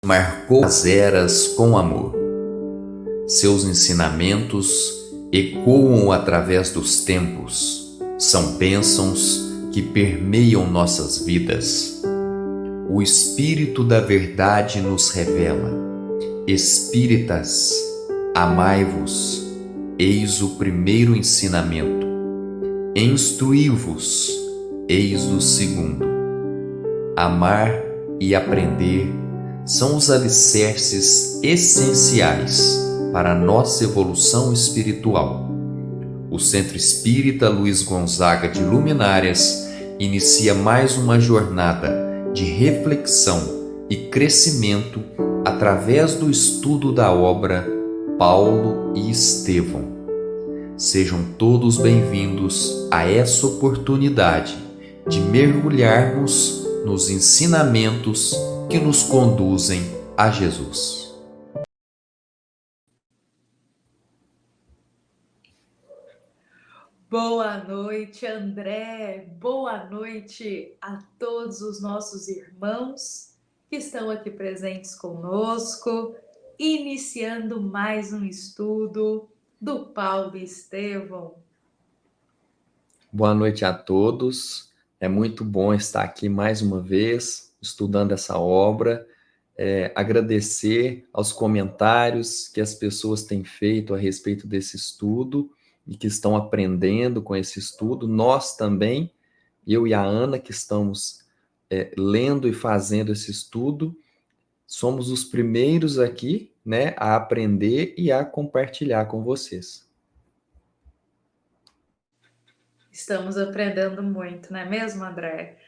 marcou as eras com amor. Seus ensinamentos ecoam através dos tempos, são bênçãos que permeiam nossas vidas. O Espírito da Verdade nos revela: Espíritas, amai-vos, eis o primeiro ensinamento. Instruí-vos, eis o segundo. Amar e aprender são os alicerces essenciais para a nossa evolução espiritual. O Centro Espírita Luiz Gonzaga de Luminárias inicia mais uma jornada de reflexão e crescimento através do estudo da obra Paulo e Estevão. Sejam todos bem-vindos a essa oportunidade de mergulharmos nos ensinamentos que nos conduzem a Jesus. Boa noite, André. Boa noite a todos os nossos irmãos que estão aqui presentes conosco, iniciando mais um estudo do Paulo e Estevão. Boa noite a todos. É muito bom estar aqui mais uma vez, estudando essa obra. Agradecer aos comentários que as pessoas têm feito a respeito desse estudo e que estão aprendendo com esse estudo. Nós também, eu e a Ana, que estamos lendo e fazendo esse estudo, somos os primeiros aqui, né, a aprender e a compartilhar com vocês. Estamos aprendendo muito, não é mesmo, André?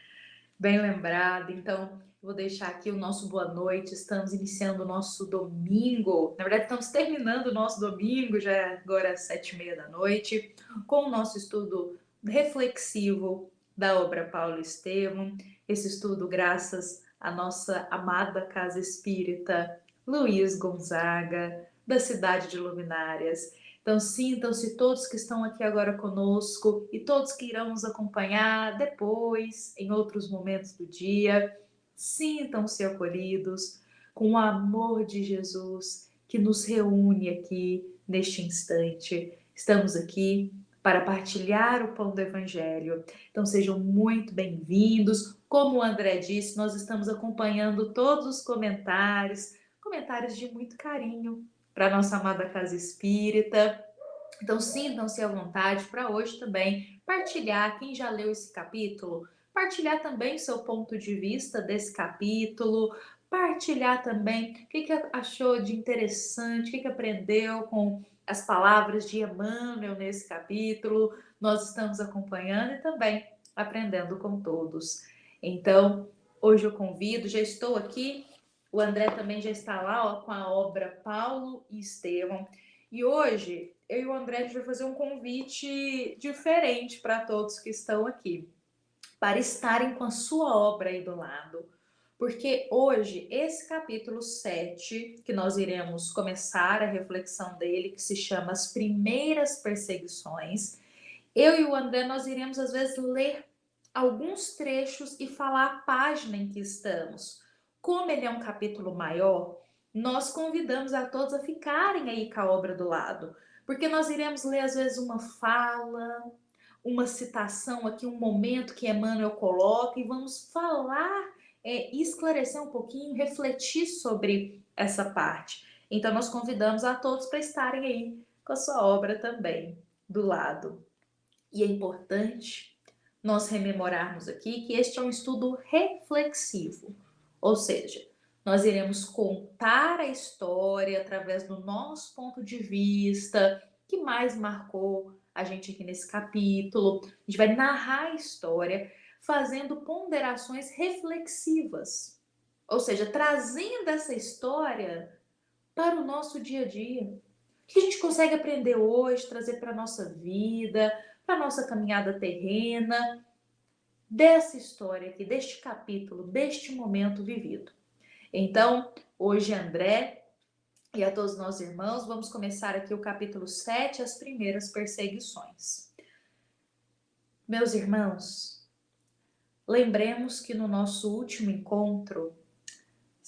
Bem lembrado. Então, vou deixar aqui o nosso boa noite. Estamos iniciando o nosso domingo. Na verdade, estamos terminando o nosso domingo, já é agora às 7h30 da noite, com o nosso estudo reflexivo da obra Paulo e Estevão. Esse estudo graças à nossa amada Casa Espírita Luiz Gonzaga, da cidade de Luminárias. Então, sintam-se todos que estão aqui agora conosco e todos que irão nos acompanhar depois, em outros momentos do dia. Sintam-se acolhidos com o amor de Jesus que nos reúne aqui neste instante. Estamos aqui para partilhar o pão do Evangelho. Então, sejam muito bem-vindos. Como o André disse, nós estamos acompanhando todos os comentários de muito carinho para a nossa amada Casa Espírita. Então, sintam-se à vontade para hoje também partilhar, quem já leu esse capítulo, partilhar também o seu ponto de vista desse capítulo, partilhar também o que achou de interessante, o que aprendeu com as palavras de Emmanuel nesse capítulo. Nós estamos acompanhando e também aprendendo com todos. Então, hoje eu convido, já estou aqui, o André também já está lá com a obra Paulo e Estevão. E hoje, eu e o André, a gente vai fazer um convite diferente para todos que estão aqui, para estarem com a sua obra aí do lado. Porque hoje, esse capítulo 7, que nós iremos começar a reflexão dele, que se chama As Primeiras Perseguições, eu e o André, nós iremos às vezes ler alguns trechos e falar a página em que estamos. Como ele é um capítulo maior, nós convidamos a todos a ficarem aí com a obra do lado, porque nós iremos ler às vezes uma fala, uma citação aqui, um momento que Emmanuel coloca e vamos falar, esclarecer um pouquinho, refletir sobre essa parte. Então nós convidamos a todos para estarem aí com a sua obra também do lado. E é importante nós rememorarmos aqui que este é um estudo reflexivo, ou seja, nós iremos contar a história através do nosso ponto de vista, que mais marcou a gente aqui nesse capítulo. A gente vai narrar a história fazendo ponderações reflexivas, ou seja, trazendo essa história para o nosso dia a dia. O que a gente consegue aprender hoje, trazer para a nossa vida, para a nossa caminhada terrena, dessa história aqui, deste capítulo, deste momento vivido. Então, hoje, André e a todos nós irmãos, vamos começar aqui o capítulo 7, as primeiras perseguições. Meus irmãos, lembremos que no nosso último encontro,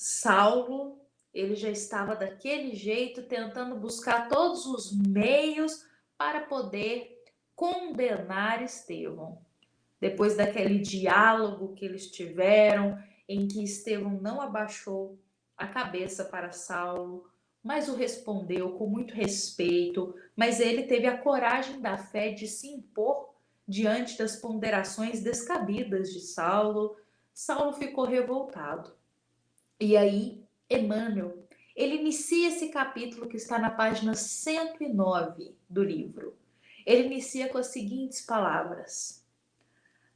Saulo, ele já estava daquele jeito, tentando buscar todos os meios para poder condenar Estevão. Depois daquele diálogo que eles tiveram, em que Estevão não abaixou a cabeça para Saulo, mas o respondeu com muito respeito, mas ele teve a coragem da fé de se impor diante das ponderações descabidas de Saulo. Saulo ficou revoltado. E aí, Emmanuel, ele inicia esse capítulo que está na página 109 do livro. Ele inicia com as seguintes palavras: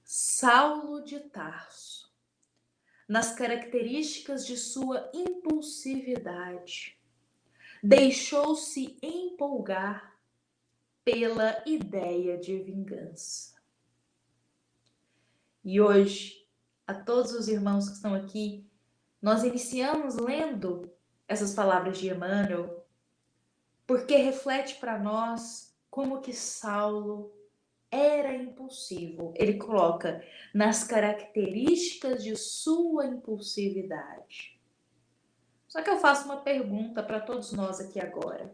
Saulo de Tarso, nas características de sua impulsividade, deixou-se empolgar pela ideia de vingança. E hoje, a todos os irmãos que estão aqui, nós iniciamos lendo essas palavras de Emmanuel, porque reflete para nós como que Saulo era impulsivo. Ele coloca nas características de sua impulsividade. Só que eu faço uma pergunta para todos nós aqui agora.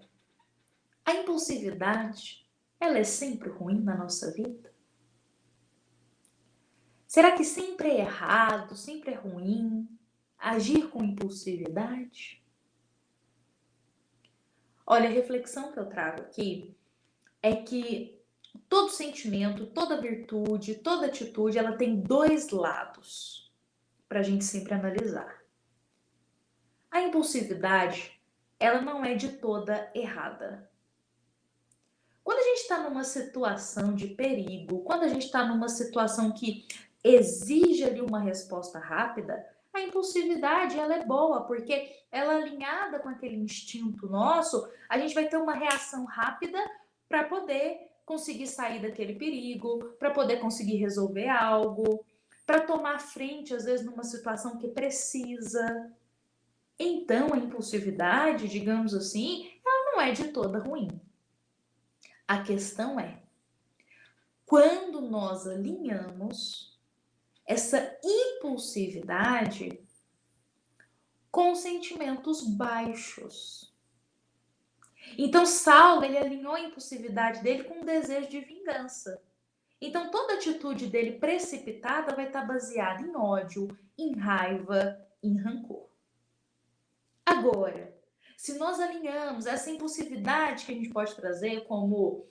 A impulsividade, ela é sempre ruim na nossa vida? Será que sempre é errado, sempre é ruim agir com impulsividade? Olha, a reflexão que eu trago aqui é que todo sentimento, toda virtude, toda atitude, ela tem dois lados para a gente sempre analisar. A impulsividade, ela não é de toda errada. Quando a gente está numa situação de perigo, quando a gente está numa situação que exige ali uma resposta rápida, a impulsividade ela é boa, porque ela alinhada com aquele instinto nosso, a gente vai ter uma reação rápida para poder conseguir sair daquele perigo, para poder conseguir resolver algo, para tomar frente, às vezes, numa situação que precisa. Então, a impulsividade, digamos assim, ela não é de toda ruim. A questão é, quando nós alinhamos essa impulsividade com sentimentos baixos. Então, Saulo, ele alinhou a impulsividade dele com um desejo de vingança. Então, toda atitude dele precipitada vai estar baseada em ódio, em raiva, em rancor. Agora, se nós alinhamos essa impulsividade que a gente pode trazer como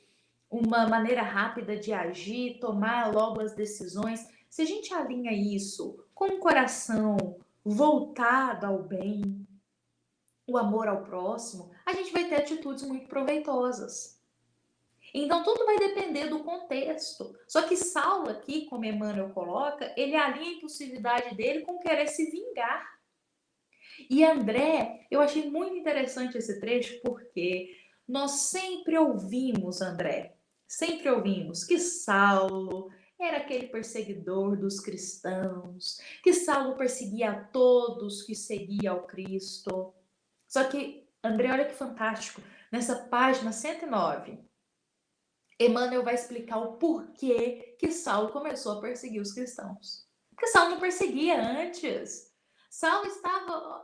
uma maneira rápida de agir, tomar logo as decisões, se a gente alinha isso com o coração voltado ao bem, o amor ao próximo, a gente vai ter atitudes muito proveitosas. Então, tudo vai depender do contexto. Só que Saulo aqui, como Emmanuel coloca, ele alinha a impulsividade dele com querer se vingar. E André, eu achei muito interessante esse trecho, porque nós sempre ouvimos, André, sempre ouvimos que Saulo era aquele perseguidor dos cristãos, que Saulo perseguia a todos que seguiam ao Cristo. Só que, André, olha que fantástico, nessa página 109, Emmanuel vai explicar o porquê que Saulo começou a perseguir os cristãos. Porque Saulo não perseguia antes. Saulo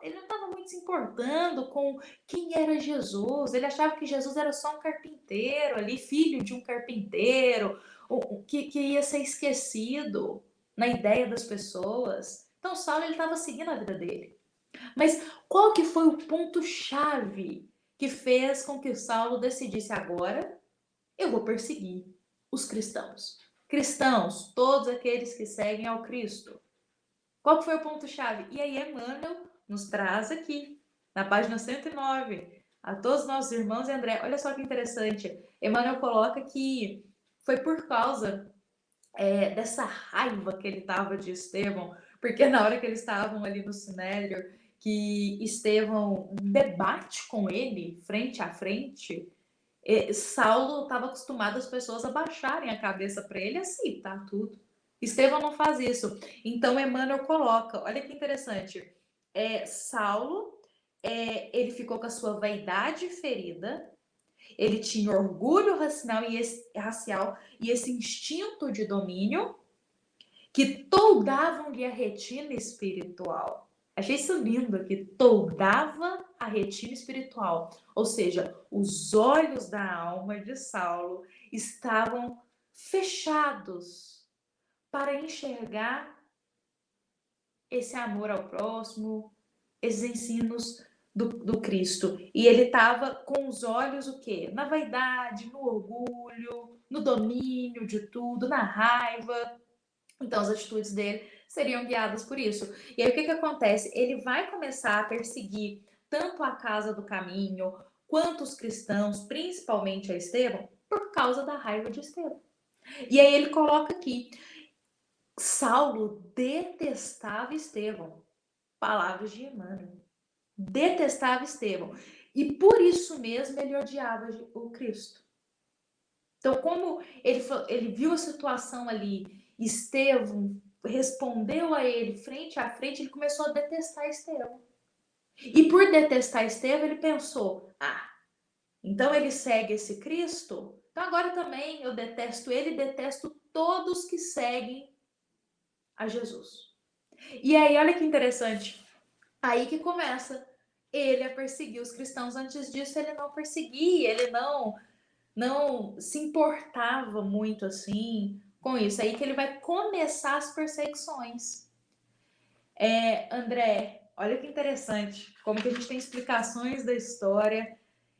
ele não estava muito se importando com quem era Jesus. Ele achava que Jesus era só um carpinteiro ali, filho de um carpinteiro, que ia ser esquecido na ideia das pessoas. Então Saulo estava seguindo a vida dele. Mas qual que foi o ponto-chave que fez com que Saulo decidisse agora eu vou perseguir os cristãos? Cristãos, todos aqueles que seguem ao Cristo. Qual que foi o ponto-chave? E aí Emmanuel nos traz aqui, na página 109, a todos os nossos irmãos e André. Olha só que interessante. Emmanuel coloca que foi por causa dessa raiva que ele estava de Estevão, porque na hora que eles estavam ali no Sinédrio, que Estevão debate com ele, frente a frente, Saulo estava acostumado as pessoas a baixarem a cabeça para ele assim, tá tudo. Estevão não faz isso. Então Emmanuel coloca, olha que interessante, Saulo, ele ficou com a sua vaidade ferida, ele tinha orgulho racial e esse instinto de domínio que toldavam-lhe a retina espiritual. Achei isso lindo aqui. Toldava a retina espiritual. Ou seja, os olhos da alma de Saulo estavam fechados para enxergar esse amor ao próximo, esses ensinos do Cristo. E ele estava com os olhos o quê? Na vaidade, no orgulho, no domínio de tudo, na raiva. Então as atitudes dele seriam guiadas por isso. E aí o que acontece? Ele vai começar a perseguir tanto a casa do caminho quanto os cristãos, principalmente a Estevão, por causa da raiva de Estevão. E aí ele coloca aqui: Saulo detestava Estevão. Palavras de Emmanuel. Detestava Estevão. E por isso mesmo ele odiava o Cristo. Então, como ele viu a situação ali, Estevão respondeu a ele frente a frente, ele começou a detestar Estevão. E por detestar Estevão, ele pensou: então ele segue esse Cristo, então agora também eu detesto ele e detesto todos que seguem a Jesus. E aí, olha que interessante, aí que começa ele a perseguir os cristãos. Antes disso, ele não perseguia, ele não se importava muito assim com isso. Aí que ele vai começar as perseguições. André, olha que interessante, como que a gente tem explicações da história.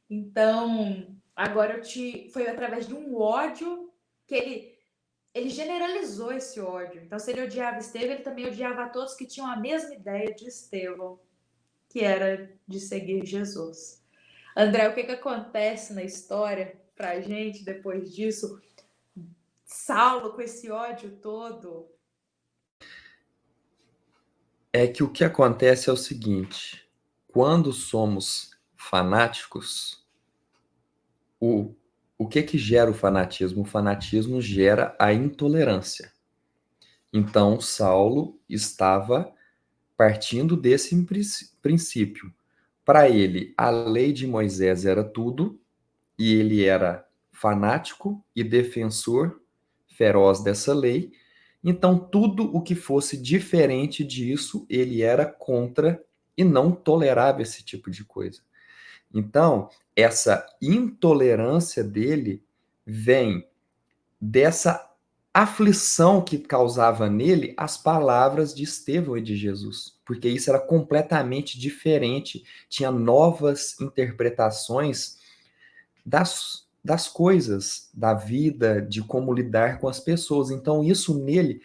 Então, agora foi através de um ódio que ele generalizou esse ódio. Então, se ele odiava Estevão, ele também odiava a todos que tinham a mesma ideia de Estevão, que era de seguir Jesus. André, o que acontece na história pra gente depois disso? Saulo com esse ódio todo. É que o que acontece é o seguinte: quando somos fanáticos, o que gera o fanatismo? O fanatismo gera a intolerância. Então, Saulo estava partindo desse princípio. Para ele, a lei de Moisés era tudo, e ele era fanático e defensor feroz dessa lei. Então, tudo o que fosse diferente disso, ele era contra e não tolerava esse tipo de coisa. Então, essa intolerância dele vem dessa aflição que causava nele as palavras de Estevão e de Jesus, porque isso era completamente diferente, tinha novas interpretações das coisas, da vida, de como lidar com as pessoas. Então, isso nele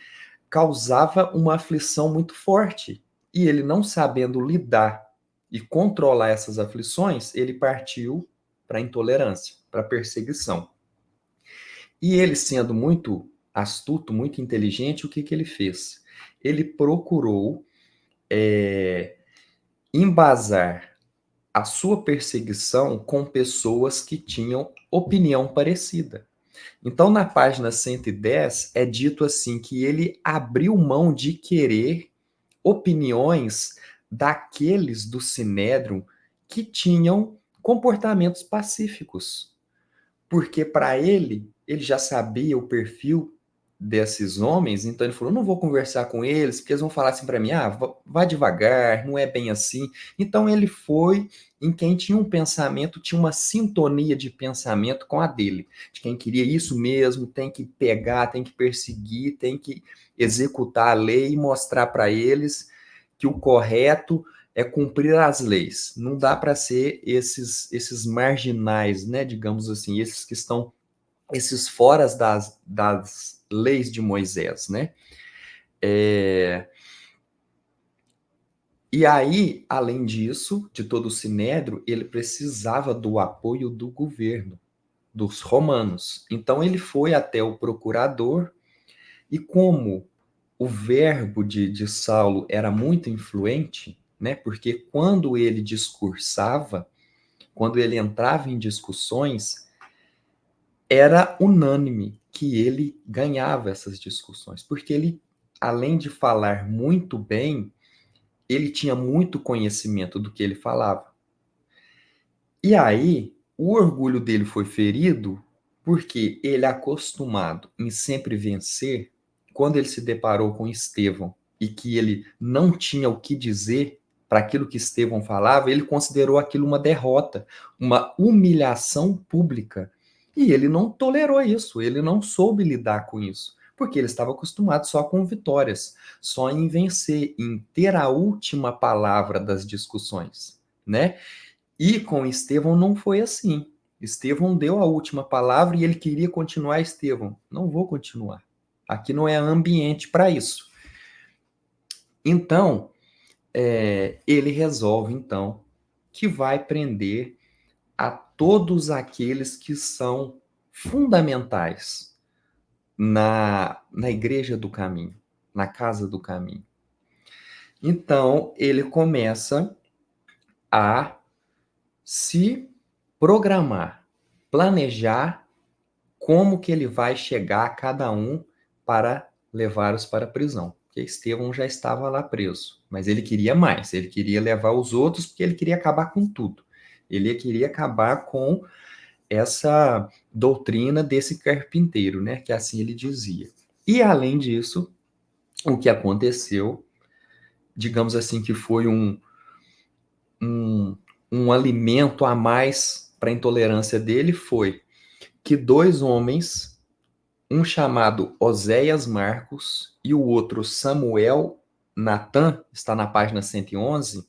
causava uma aflição muito forte. E ele, não sabendo lidar e controlar essas aflições, ele partiu para a intolerância, para a perseguição. E ele, sendo muito astuto, muito inteligente, o que ele fez? Ele procurou embasar a sua perseguição com pessoas que tinham opinião parecida. Então, na página 110, é dito assim que ele abriu mão de querer opiniões daqueles do Sinédrio que tinham comportamentos pacíficos. Porque para ele já sabia o perfil desses homens, então ele falou: não vou conversar com eles, porque eles vão falar assim para mim: vá devagar, não é bem assim. Então ele foi em quem tinha um pensamento, tinha uma sintonia de pensamento com a dele, de quem queria isso mesmo, tem que pegar, tem que perseguir, tem que executar a lei e mostrar para eles que o correto é cumprir as leis. Não dá para ser esses marginais, né, digamos assim, esses foras das leis de Moisés, né? E aí, além disso, de todo o Sinédrio, ele precisava do apoio do governo, dos romanos. Então ele foi até o procurador, e como o verbo de Saulo era muito influente, né? Porque quando ele discursava, quando ele entrava em discussões, era unânime que ele ganhava essas discussões, porque ele, além de falar muito bem, ele tinha muito conhecimento do que ele falava. E aí, o orgulho dele foi ferido porque ele, acostumado em sempre vencer, quando ele se deparou com Estevão e que ele não tinha o que dizer, para aquilo que Estevão falava, ele considerou aquilo uma derrota, uma humilhação pública. E ele não tolerou isso, ele não soube lidar com isso, porque ele estava acostumado só com vitórias, só em vencer, em ter a última palavra das discussões, né? E com Estevão não foi assim. Estevão deu a última palavra e ele queria continuar. Estevão, não vou continuar. Aqui não é ambiente para isso. Então, ele resolve, então, que vai prender a todos aqueles que são fundamentais na igreja do caminho, na casa do caminho. Então, ele começa a se programar, planejar como que ele vai chegar a cada um para levá-los para a prisão. Porque Estevão já estava lá preso, mas ele queria mais, ele queria levar os outros porque ele queria acabar com tudo. Ele queria acabar com essa doutrina desse carpinteiro, né? Que assim ele dizia. E além disso, o que aconteceu, digamos assim, que foi um alimento a mais para a intolerância dele, foi que dois homens, um chamado Oséias Marcos e o outro Samuel Natan, está na página 111,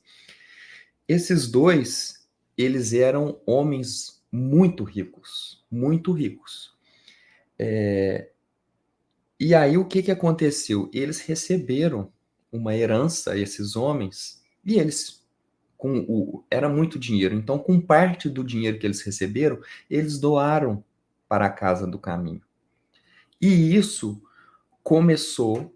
esses dois, eles eram homens muito ricos, muito ricos. E aí o que aconteceu? Eles receberam uma herança, esses homens, e eles era muito dinheiro. Então, com parte do dinheiro que eles receberam, eles doaram para a Casa do Caminho. E isso começou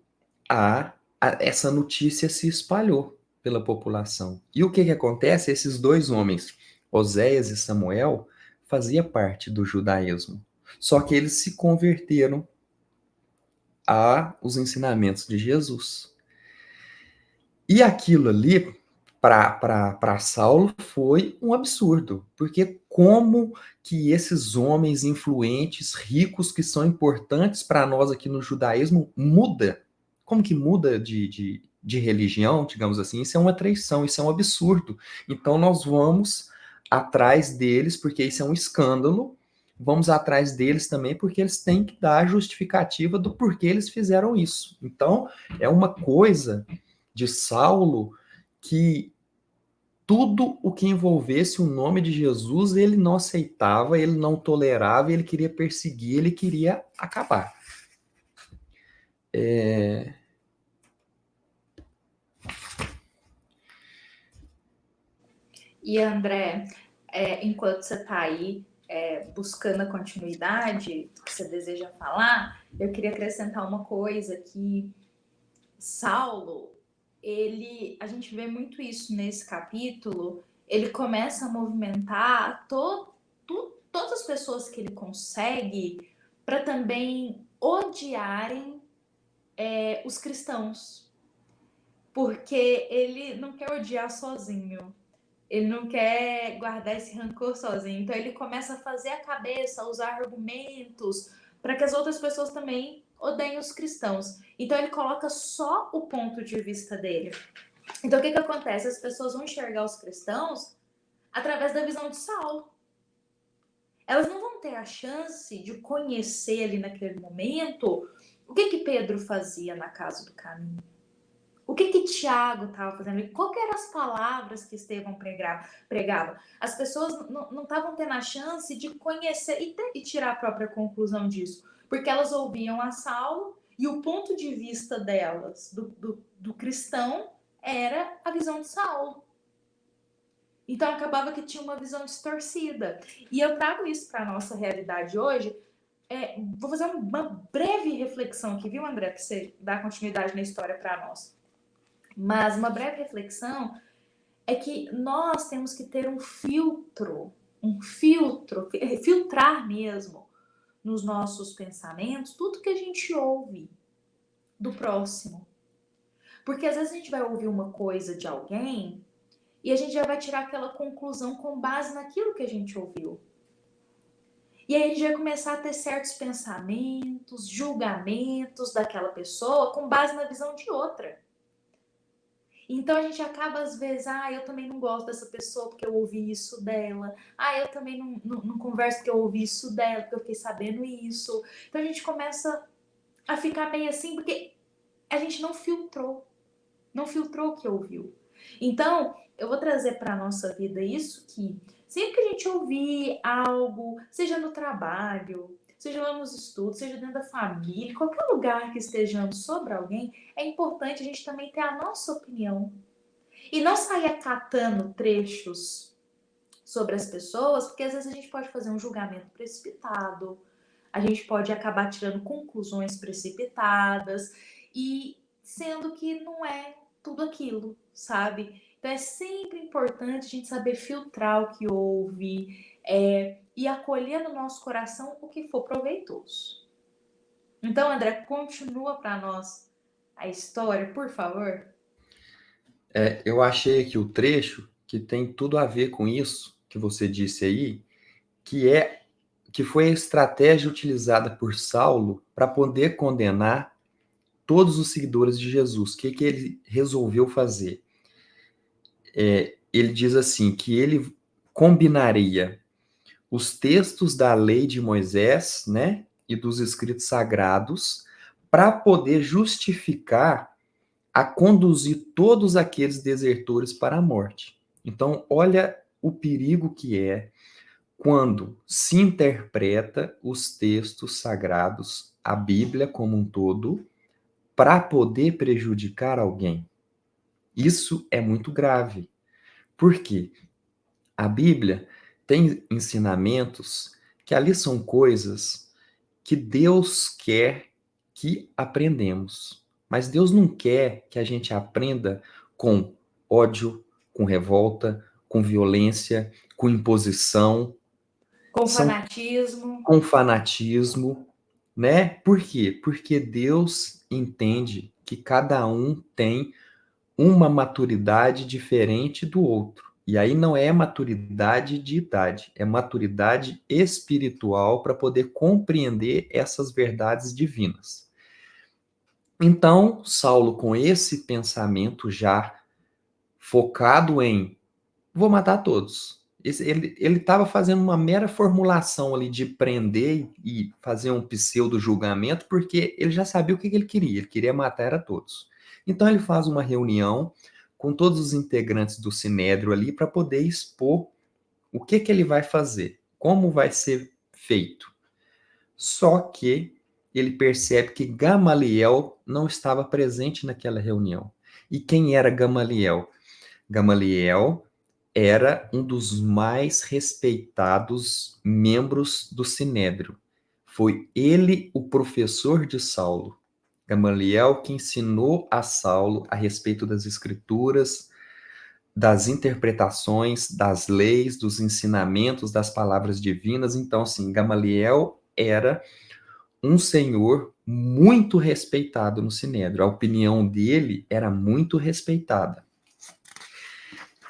essa notícia se espalhou pela população. E o que acontece? Esses dois homens, Oséias e Samuel, faziam parte do judaísmo. Só que eles se converteram aos ensinamentos de Jesus. E aquilo ali, para Saulo, foi um absurdo, porque como que esses homens influentes, ricos, que são importantes para nós aqui no judaísmo, muda? Como que muda de religião, digamos assim? Isso é uma traição, isso é um absurdo. Então nós vamos atrás deles, porque isso é um escândalo, vamos atrás deles também, porque eles têm que dar a justificativa do porquê eles fizeram isso. Então, é uma coisa de Saulo que tudo o que envolvesse o nome de Jesus, ele não aceitava, ele não tolerava, ele queria perseguir, ele queria acabar. E André, enquanto você está aí buscando a continuidade que você deseja falar, eu queria acrescentar uma coisa que Saulo, a gente vê muito isso nesse capítulo, ele começa a movimentar todas as pessoas que ele consegue para também odiarem os cristãos, porque ele não quer odiar sozinho. Ele não quer guardar esse rancor sozinho. Então ele começa a fazer a cabeça, a usar argumentos para que as outras pessoas também odeiem os cristãos. Então ele coloca só o ponto de vista dele. Então o que acontece? As pessoas vão enxergar os cristãos através da visão de Saulo. Elas não vão ter a chance de conhecer ali naquele momento o que Pedro fazia na casa do caminho. O que Tiago estava fazendo? E qual eram as palavras que Estevão pregava? As pessoas não estavam tendo a chance de conhecer e tirar a própria conclusão disso. Porque elas ouviam a Saulo e o ponto de vista delas, do cristão, era a visão de Saulo. Então acabava que tinha uma visão distorcida. E eu trago isso para a nossa realidade hoje. Vou fazer uma breve reflexão aqui, viu, André? Para você dar continuidade na história para nós. Mas uma breve reflexão é que nós temos que ter um filtro, filtrar mesmo nos nossos pensamentos tudo que a gente ouve do próximo. Porque às vezes a gente vai ouvir uma coisa de alguém e a gente já vai tirar aquela conclusão com base naquilo que a gente ouviu. E aí a gente vai começar a ter certos pensamentos, julgamentos daquela pessoa com base na visão de outra. Então a gente acaba às vezes, eu também não gosto dessa pessoa porque eu ouvi isso dela. Eu também não converso porque eu ouvi isso dela, porque eu fiquei sabendo isso. Então a gente começa a ficar meio assim porque a gente não filtrou o que ouviu. Então, eu vou trazer para a nossa vida isso que sempre que a gente ouvir algo, seja no trabalho, seja lá nos estudos, seja dentro da família, qualquer lugar que estejamos sobre alguém, é importante a gente também ter a nossa opinião. E não sair acatando trechos sobre as pessoas, porque às vezes a gente pode fazer um julgamento precipitado, a gente pode acabar tirando conclusões precipitadas e sendo que não é tudo aquilo, sabe? Então é sempre importante a gente saber filtrar o que ouve e acolher no nosso coração o que for proveitoso. Então, André, continua para nós a história, por favor. Eu achei aqui o trecho que tem tudo a ver com isso que você disse aí, que foi a estratégia utilizada por Saulo para poder condenar todos os seguidores de Jesus. O que ele resolveu fazer? Ele diz assim, que ele combinaria os textos da lei de Moisés, né, e dos escritos sagrados, para poder justificar a conduzir todos aqueles desertores para a morte. Então, olha o perigo que é quando se interpreta os textos sagrados, a Bíblia como um todo, para poder prejudicar alguém. Isso é muito grave. Por quê? A Bíblia tem ensinamentos que ali são coisas que Deus quer que aprendemos. Mas Deus não quer que a gente aprenda com ódio, com revolta, com violência, com imposição, Com são fanatismo. com fanatismo, né? Por quê? Porque Deus entende que cada um tem uma maturidade diferente do outro. E aí não é maturidade de idade, é maturidade espiritual para poder compreender essas verdades divinas. Então, Saulo, com esse pensamento já focado em vou matar todos. Ele estava fazendo uma mera formulação ali de prender e fazer um pseudo julgamento, porque ele já sabia o que ele queria. Ele queria matar a todos. Então ele faz uma reunião com todos os integrantes do Sinédrio ali para poder expor o que ele vai fazer, como vai ser feito. Só que ele percebe que Gamaliel não estava presente naquela reunião. E quem era Gamaliel? Gamaliel era um dos mais respeitados membros do Sinédrio. Foi ele o professor de Saulo. Gamaliel que ensinou a Saulo a respeito das escrituras, das interpretações, das leis, dos ensinamentos, das palavras divinas. Então, assim, Gamaliel era um senhor muito respeitado no Sinédrio. A opinião dele era muito respeitada.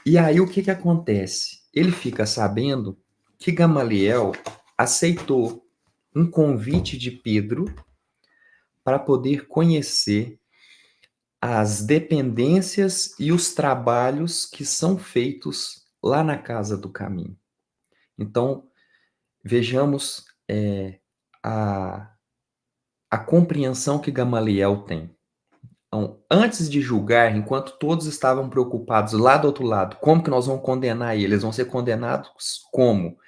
E aí o que acontece? Ele fica sabendo que Gamaliel aceitou um convite de Pedro para poder conhecer as dependências e os trabalhos que são feitos lá na Casa do Caminho. Então, vejamos a, a compreensão que Gamaliel tem. Então, antes de julgar, enquanto todos estavam preocupados lá do outro lado, como que nós vamos condenar eles? Eles vão ser condenados como?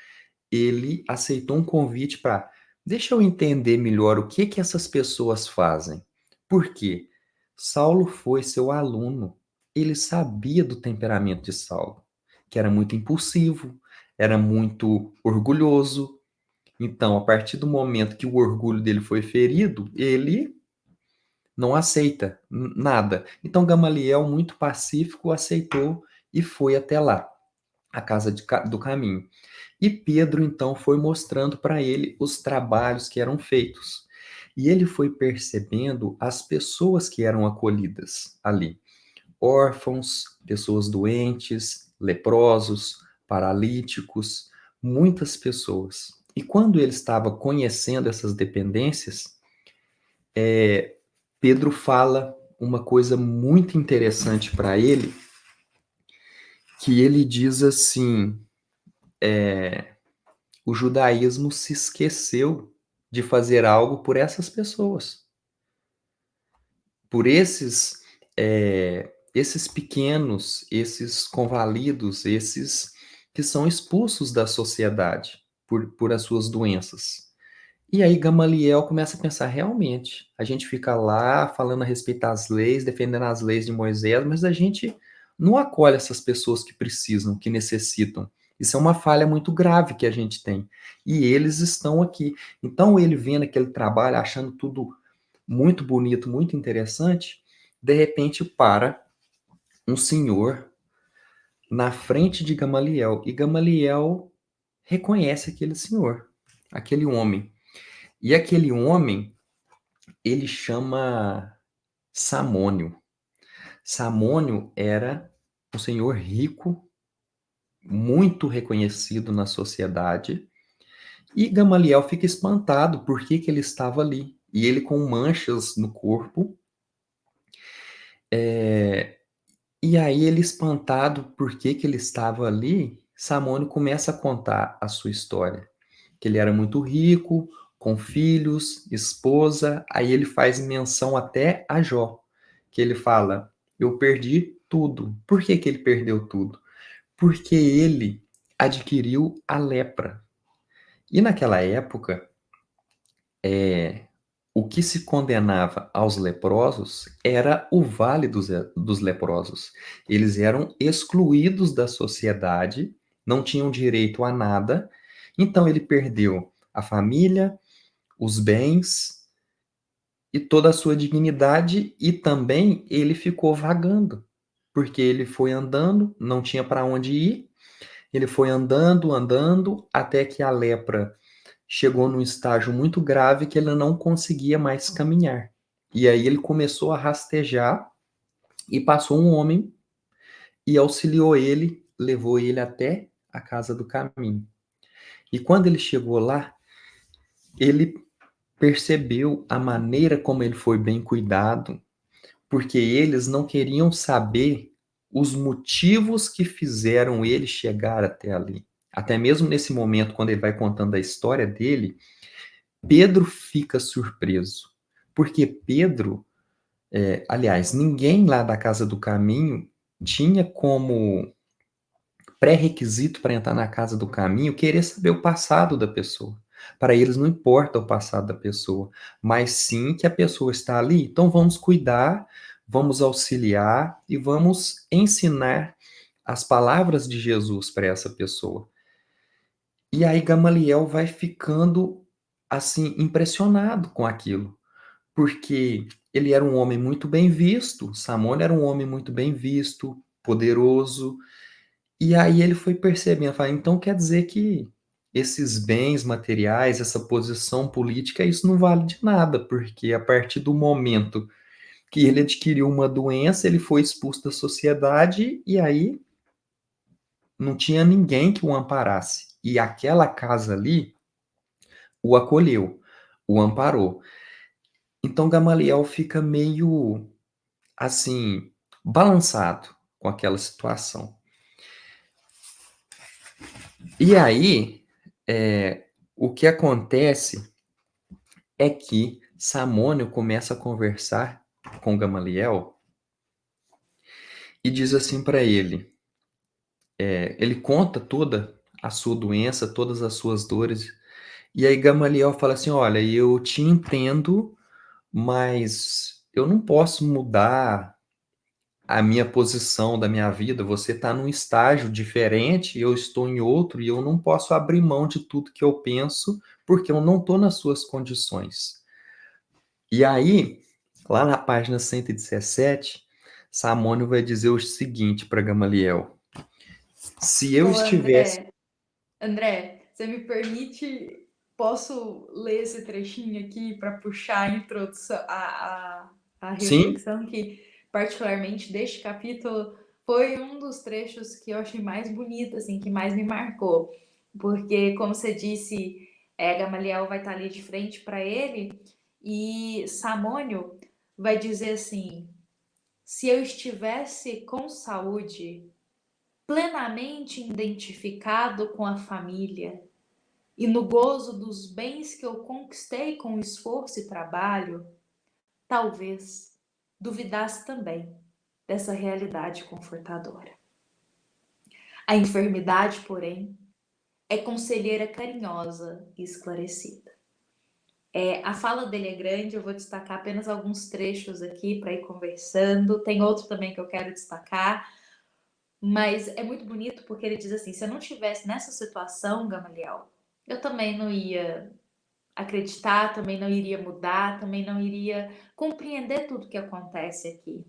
Ele aceitou um convite para, deixa eu entender melhor o que essas pessoas fazem. Por quê? Saulo foi seu aluno. Ele sabia do temperamento de Saulo, que era muito impulsivo, era muito orgulhoso. Então, a partir do momento que o orgulho dele foi ferido, ele não aceita nada. Então, Gamaliel, muito pacífico, aceitou e foi até lá, a casa do caminho. E Pedro, então, foi mostrando para ele os trabalhos que eram feitos. E ele foi percebendo as pessoas que eram acolhidas ali: órfãos, pessoas doentes, leprosos, paralíticos, muitas pessoas. E quando ele estava conhecendo essas dependências, Pedro fala uma coisa muito interessante para ele, que ele diz assim, o judaísmo se esqueceu de fazer algo por essas pessoas, por esses pequenos, esses convalidos, esses que são expulsos da sociedade por as suas doenças. E aí Gamaliel começa a pensar, realmente, a gente fica lá falando a respeito das leis, defendendo as leis de Moisés, mas a gente não acolhe essas pessoas que precisam, que necessitam. Isso é uma falha muito grave que a gente tem. E eles estão aqui. Então, ele vendo aquele trabalho, achando tudo muito bonito, muito interessante, de repente para um senhor na frente de Gamaliel. E Gamaliel reconhece aquele senhor, aquele homem. E aquele homem, ele chama Samônio. Samônio era um senhor rico, muito reconhecido na sociedade, e Gamaliel fica espantado por que ele estava ali. E ele com manchas no corpo, e aí ele espantado por que ele estava ali, Samônio começa a contar a sua história. Que ele era muito rico, com filhos, esposa, aí ele faz menção até a Jó, que ele fala, eu perdi tudo. Por que ele perdeu tudo? Porque ele adquiriu a lepra. E naquela época, o que se condenava aos leprosos era o vale dos leprosos. Eles eram excluídos da sociedade, não tinham direito a nada, então ele perdeu a família, os bens e toda a sua dignidade, e também ele ficou vagando, porque ele foi andando, não tinha para onde ir, ele foi andando, andando, até que a lepra chegou num estágio muito grave que ele não conseguia mais caminhar. E aí ele começou a rastejar e passou um homem e auxiliou ele, levou ele até a casa do caminho. E quando ele chegou lá, ele percebeu a maneira como ele foi bem cuidado, porque eles não queriam saber os motivos que fizeram ele chegar até ali. Até mesmo nesse momento, quando ele vai contando a história dele, Pedro fica surpreso, porque Pedro, aliás, ninguém lá da Casa do Caminho tinha como pré-requisito para entrar na Casa do Caminho querer saber o passado da pessoa. Para eles não importa o passado da pessoa, mas sim que a pessoa está ali. Então vamos cuidar, vamos auxiliar e vamos ensinar as palavras de Jesus para essa pessoa. E aí Gamaliel vai ficando assim impressionado com aquilo, porque ele era um homem muito bem visto, Samônio era um homem muito bem visto, poderoso, e aí ele foi percebendo, fala, então quer dizer que esses bens materiais, essa posição política, isso não vale de nada, porque a partir do momento que ele adquiriu uma doença, ele foi expulso da sociedade e aí não tinha ninguém que o amparasse. E aquela casa ali o acolheu, o amparou. Então Gamaliel fica meio assim, balançado com aquela situação. E aí, o que acontece é que Samônio começa a conversar com Gamaliel e diz assim para ele, ele conta toda a sua doença, todas as suas dores, e aí Gamaliel fala assim, olha, eu te entendo, mas eu não posso mudar a minha posição da minha vida, você está num estágio diferente, eu estou em outro, e eu não posso abrir mão de tudo que eu penso, porque eu não estou nas suas condições. E aí, lá na página 117, Samônio vai dizer o seguinte para Gamaliel: se eu Ô, estivesse. André, você me permite, posso ler esse trechinho aqui para puxar a introdução, a Sim, reflexão que, particularmente, deste capítulo foi um dos trechos que eu achei mais bonito, assim, que mais me marcou. Porque, como você disse, Gamaliel vai estar ali de frente para ele e Samônio vai dizer assim: se eu estivesse com saúde, plenamente identificado com a família e no gozo dos bens que eu conquistei com esforço e trabalho, talvez duvidasse também dessa realidade confortadora. A enfermidade, porém, é conselheira carinhosa e esclarecida. A fala dele é grande, eu vou destacar apenas alguns trechos aqui para ir conversando. Tem outro também que eu quero destacar, mas é muito bonito porque ele diz assim: se eu não estivesse nessa situação, Gamaliel, eu também não ia acreditar, também não iria mudar, também não iria compreender tudo que acontece aqui.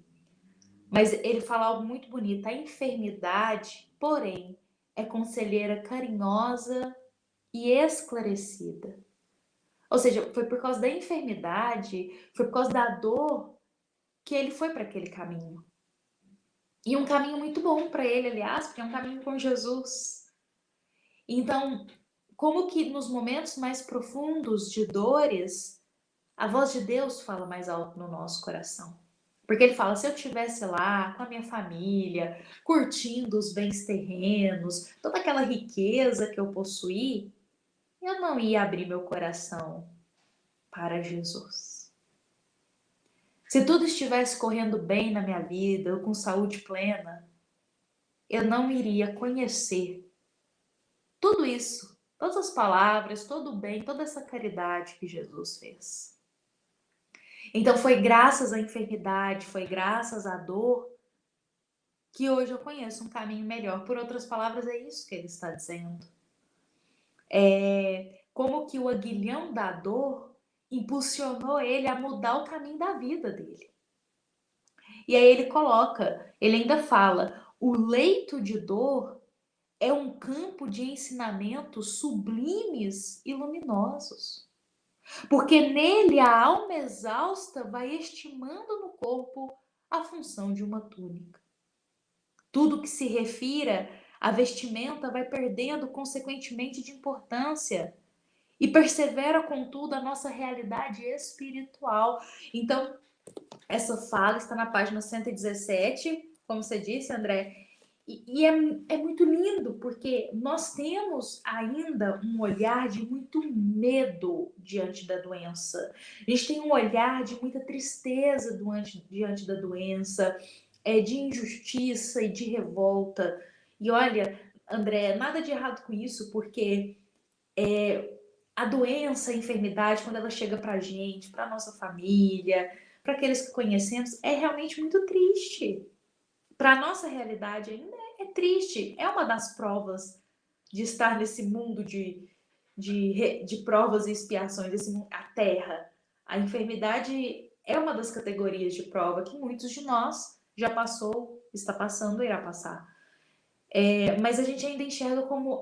Mas ele fala algo muito bonito: a enfermidade, porém, é conselheira carinhosa e esclarecida. Ou seja, foi por causa da enfermidade, foi por causa da dor que ele foi para aquele caminho. E um caminho muito bom para ele, aliás, porque é um caminho com Jesus. Então, como que nos momentos mais profundos de dores, a voz de Deus fala mais alto no nosso coração. Porque ele fala: se eu estivesse lá com a minha família, curtindo os bens terrenos, toda aquela riqueza que eu possuí, eu não ia abrir meu coração para Jesus. Se tudo estivesse correndo bem na minha vida, eu com saúde plena, eu não iria conhecer tudo isso, todas as palavras, todo o bem, toda essa caridade que Jesus fez. Então foi graças à enfermidade, foi graças à dor que hoje eu conheço um caminho melhor. Por outras palavras, é isso que ele está dizendo. Como que o aguilhão da dor impulsionou ele a mudar o caminho da vida dele. E aí ele ainda fala: o leito de dor é um campo de ensinamentos sublimes e luminosos. Porque nele a alma exausta vai estimando no corpo a função de uma túnica. Tudo que se refira à vestimenta vai perdendo consequentemente de importância. E persevera, contudo, a nossa realidade espiritual. Então, essa fala está na página 117, como você disse, André, e é muito lindo, porque nós temos ainda um olhar de muito medo diante da doença. A gente tem um olhar de muita tristeza diante da doença, de injustiça e de revolta. E olha, André, nada de errado com isso, porque a doença, a enfermidade, quando ela chega para a gente, para nossa família, para aqueles que conhecemos, é realmente muito triste. Para a nossa realidade ainda é triste. É uma das provas de estar nesse mundo de provas e expiações, a Terra. A enfermidade é uma das categorias de prova que muitos de nós já passou, está passando e irá passar. Mas a gente ainda enxerga como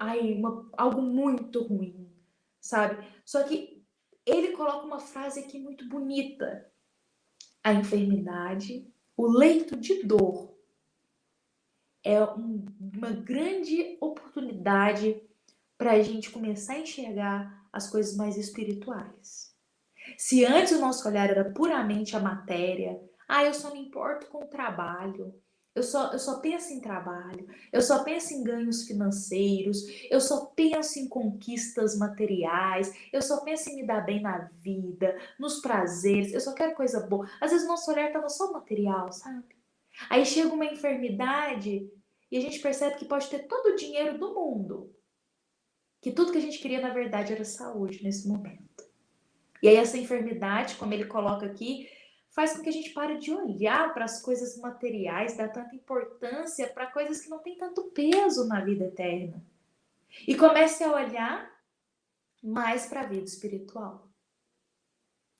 algo muito ruim, sabe? Só que ele coloca uma frase aqui muito bonita: a enfermidade, o leito de dor, é uma grande oportunidade para a gente começar a enxergar as coisas mais espirituais. Se antes o nosso olhar era puramente a matéria, eu só me importo com o trabalho, eu só penso em trabalho, eu só penso em ganhos financeiros, eu só penso em conquistas materiais, eu só penso em me dar bem na vida, nos prazeres, eu só quero coisa boa. Às vezes o nosso olhar estava só material, sabe? Aí chega uma enfermidade e a gente percebe que pode ter todo o dinheiro do mundo, que tudo que a gente queria na verdade era saúde nesse momento. E aí essa enfermidade, como ele coloca aqui, faz com que a gente pare de olhar para as coisas materiais, dar tanta importância para coisas que não têm tanto peso na vida eterna. E comece a olhar mais para a vida espiritual.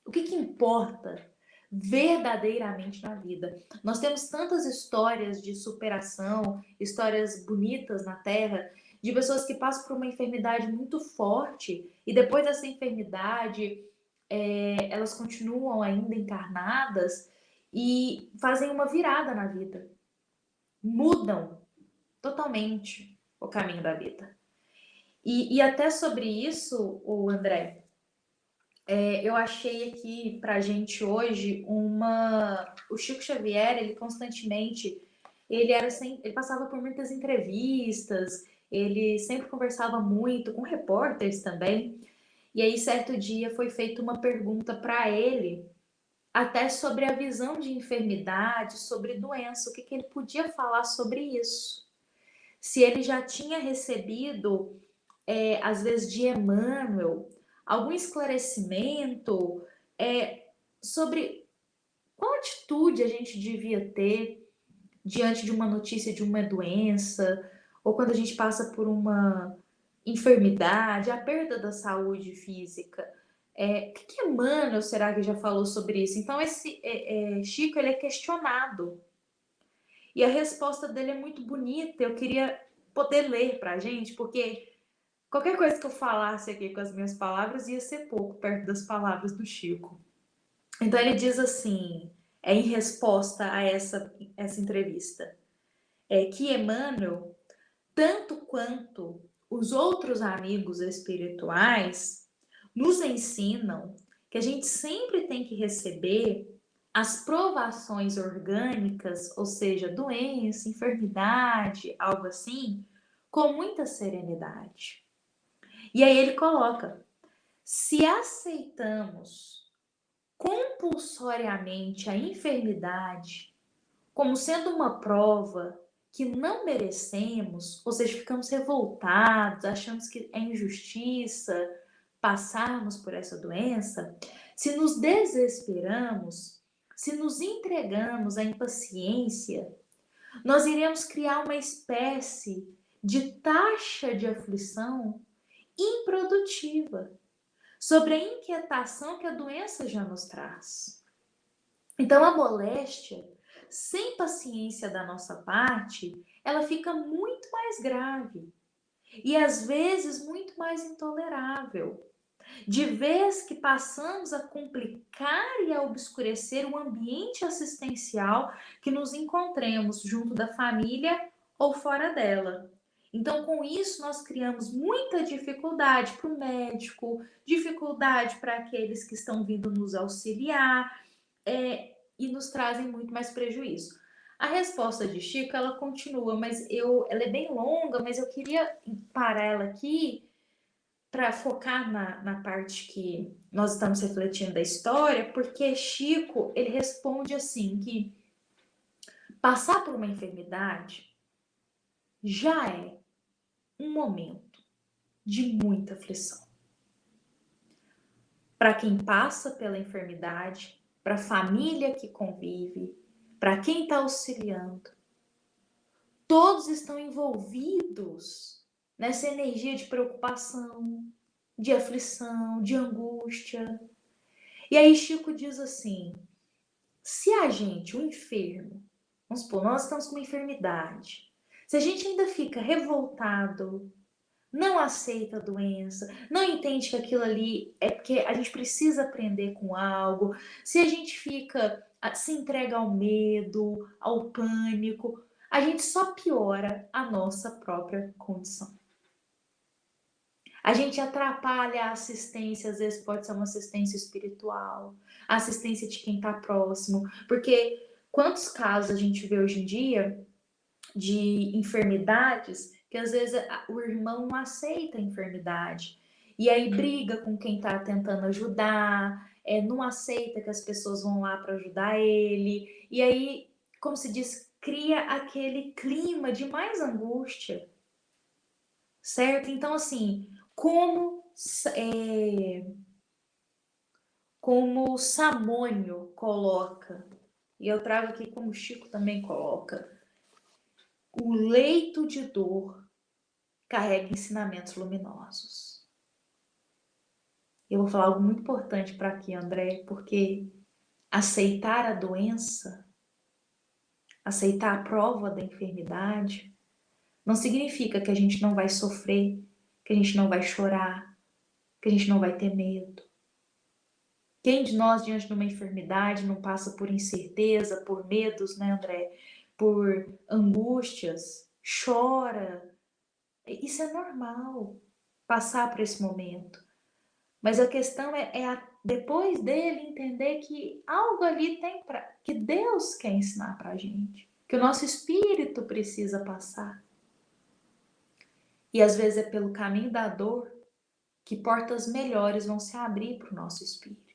O que importa verdadeiramente na vida? Nós temos tantas histórias de superação, histórias bonitas na Terra, de pessoas que passam por uma enfermidade muito forte e depois dessa enfermidade elas continuam ainda encarnadas e fazem uma virada na vida. Mudam totalmente o caminho da vida. E até sobre isso, o André, Eu achei aqui para a gente hoje o Chico Xavier, ele constantemente, ele passava por muitas entrevistas, ele sempre conversava muito com repórteres também. E aí, certo dia, foi feita uma pergunta para ele, até sobre a visão de enfermidade, sobre doença, o que ele podia falar sobre isso. Se ele já tinha recebido, às vezes, de Emmanuel, algum esclarecimento sobre qual atitude a gente devia ter diante de uma notícia de uma doença, ou quando a gente passa por uma enfermidade, a perda da saúde física. O que Emmanuel será que já falou sobre isso? Então, esse Chico, ele é questionado. E a resposta dele é muito bonita. Eu queria poder ler para a gente, porque qualquer coisa que eu falasse aqui com as minhas palavras ia ser pouco perto das palavras do Chico. Então ele diz assim, em resposta a essa entrevista, que Emmanuel, tanto quanto os outros amigos espirituais, nos ensinam que a gente sempre tem que receber as provações orgânicas, ou seja, doença, enfermidade, algo assim, com muita serenidade. E aí ele coloca: se aceitamos compulsoriamente a enfermidade como sendo uma prova que não merecemos, ou seja, ficamos revoltados, achamos que é injustiça passarmos por essa doença, se nos desesperamos, se nos entregamos à impaciência, nós iremos criar uma espécie de taxa de aflição improdutiva sobre a inquietação que a doença já nos traz. Então, a moléstia, sem paciência da nossa parte, ela fica muito mais grave e às vezes muito mais intolerável. De vez que passamos a complicar e a obscurecer o ambiente assistencial que nos encontremos junto da família ou fora dela. Então, com isso, nós criamos muita dificuldade para o médico, dificuldade para aqueles que estão vindo nos auxiliar, e nos trazem muito mais prejuízo. A resposta de Chico, ela continua, mas ela é bem longa, mas eu queria parar ela aqui para focar na parte que nós estamos refletindo da história, porque Chico, ele responde assim, que passar por uma enfermidade já é um momento de muita aflição. Para quem passa pela enfermidade, para a família que convive, para quem está auxiliando, todos estão envolvidos nessa energia de preocupação, de aflição, de angústia. E aí Chico diz assim, se a gente, o enfermo, vamos supor, nós estamos com uma enfermidade, se a gente ainda fica revoltado, não aceita a doença, não entende que aquilo ali é porque a gente precisa aprender com algo, se a gente se entrega ao medo, ao pânico, a gente só piora a nossa própria condição. A gente atrapalha a assistência, às vezes pode ser uma assistência espiritual, a assistência de quem está próximo, porque quantos casos a gente vê hoje em dia de enfermidades que às vezes o irmão não aceita a enfermidade e aí briga com quem está tentando ajudar, não aceita que as pessoas vão lá para ajudar ele, e aí, como se diz, cria aquele clima de mais angústia, certo? Então, assim, como Samônio coloca, e eu trago aqui como Chico também coloca, o leito de dor carrega ensinamentos luminosos. Eu vou falar algo muito importante para aqui, André, porque aceitar a doença, aceitar a prova da enfermidade, não significa que a gente não vai sofrer, que a gente não vai chorar, que a gente não vai ter medo. Quem de nós, diante de uma enfermidade, não passa por incerteza, por medos, né, André? Por angústias, chora. Isso é normal, passar por esse momento. Mas a questão é a depois dele entender que algo ali tem que Deus quer ensinar para a gente, que o nosso espírito precisa passar. E às vezes é pelo caminho da dor que portas melhores vão se abrir para o nosso espírito.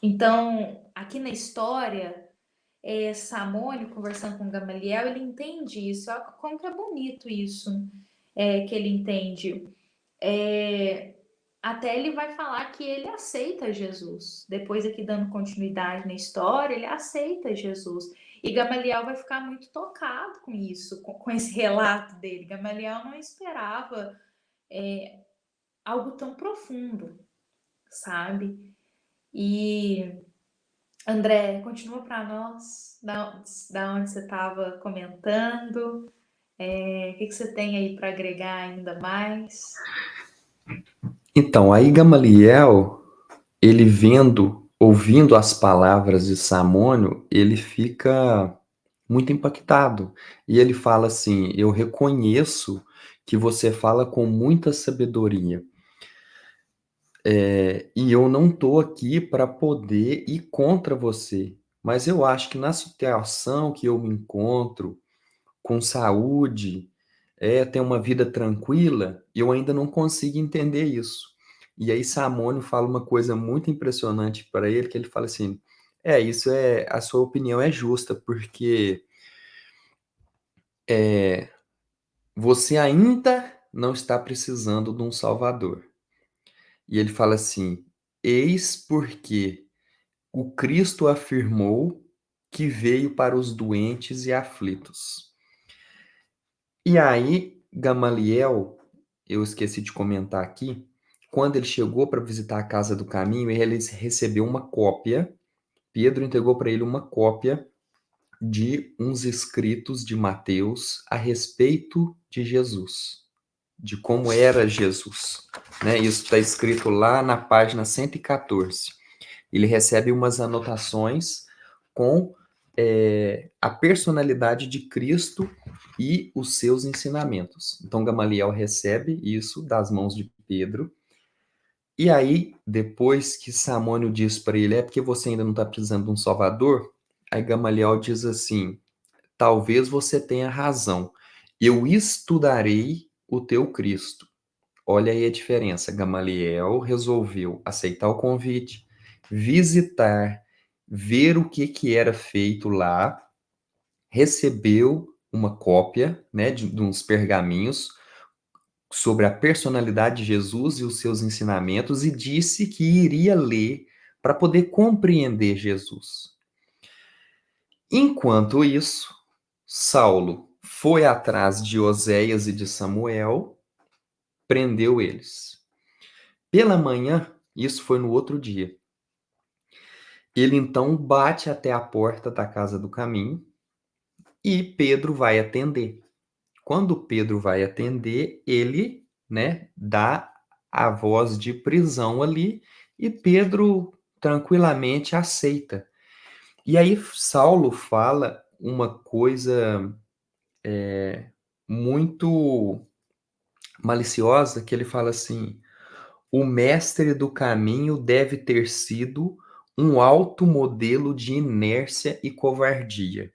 Então, aqui na história, Samônio conversando com Gamaliel, ele entende isso. Olha como que é bonito isso, que ele entende. Até ele vai falar que ele aceita Jesus. Depois aqui dando continuidade na história, ele aceita Jesus. E Gamaliel vai ficar muito tocado com isso, com esse relato dele. Gamaliel não esperava algo tão profundo, sabe? E André, continua para nós, da onde você estava comentando. O que você tem aí para agregar ainda mais? Então, aí Gamaliel, ele ouvindo as palavras de Samônio, ele fica muito impactado. E ele fala assim: eu reconheço que você fala com muita sabedoria. E eu não estou aqui para poder ir contra você. Mas eu acho que na situação que eu me encontro, com saúde, ter uma vida tranquila, eu ainda não consigo entender isso. E aí Samônio fala uma coisa muito impressionante para ele, que ele fala assim: a sua opinião é justa, porque você ainda não está precisando de um Salvador. E ele fala assim: eis porque o Cristo afirmou que veio para os doentes e aflitos. E aí, Gamaliel, eu esqueci de comentar aqui, quando ele chegou para visitar a casa do caminho, ele recebeu uma cópia, Pedro entregou para ele uma cópia de uns escritos de Mateus a respeito de Jesus, de como era Jesus, né? Isso está escrito lá na página 114. Ele recebe umas anotações com a personalidade de Cristo e os seus ensinamentos. Então, Gamaliel recebe isso das mãos de Pedro. E aí, depois que Samônio diz para ele: porque você ainda não está precisando de um Salvador? Aí Gamaliel diz assim: talvez você tenha razão. Eu estudarei o teu Cristo. Olha aí a diferença. Gamaliel resolveu aceitar o convite, visitar, ver o que era feito lá, recebeu uma cópia, né, de uns pergaminhos sobre a personalidade de Jesus e os seus ensinamentos e disse que iria ler para poder compreender Jesus. Enquanto isso, Saulo foi atrás de Oséias e de Samuel, prendeu eles. Pela manhã, isso foi no outro dia, ele então bate até a porta da casa do caminho e Pedro vai atender. Quando Pedro vai atender, ele, né, dá a voz de prisão ali e Pedro tranquilamente aceita. E aí Saulo fala uma coisa muito maliciosa, que ele fala assim: o mestre do caminho deve ter sido um alto modelo de inércia e covardia.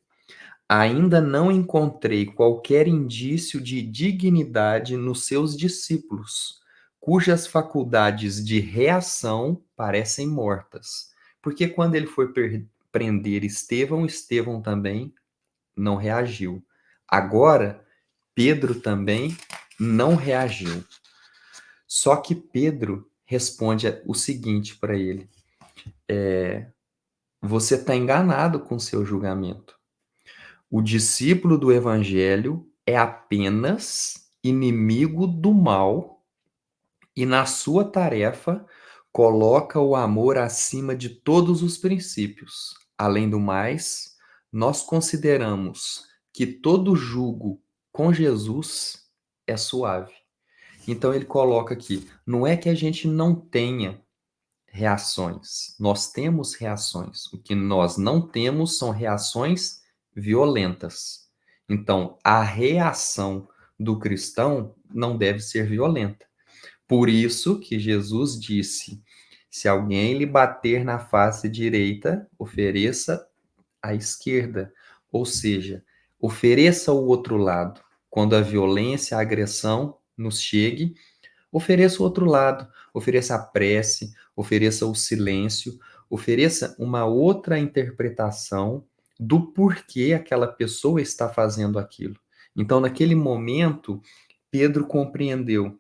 Ainda não encontrei qualquer indício de dignidade nos seus discípulos, cujas faculdades de reação parecem mortas. Porque quando ele foi prender Estevão, Estevão também não reagiu. Agora, Pedro também não reagiu. Só que Pedro responde o seguinte para ele: você está enganado com seu julgamento. O discípulo do evangelho é apenas inimigo do mal e na sua tarefa coloca o amor acima de todos os princípios. Além do mais, nós consideramos que todo jugo com Jesus é suave. Então ele coloca aqui: não é que a gente não tenha reações, nós temos reações. O que nós não temos são reações violentas. Então, a reação do cristão não deve ser violenta. Por isso que Jesus disse: Se alguém lhe bater na face direita, ofereça a esquerda. Ou seja, ofereça o outro lado. Quando a violência, a agressão nos chegue, ofereça o outro lado. Ofereça a prece, ofereça o silêncio, ofereça uma outra interpretação do porquê aquela pessoa está fazendo aquilo. Então, naquele momento, Pedro compreendeu: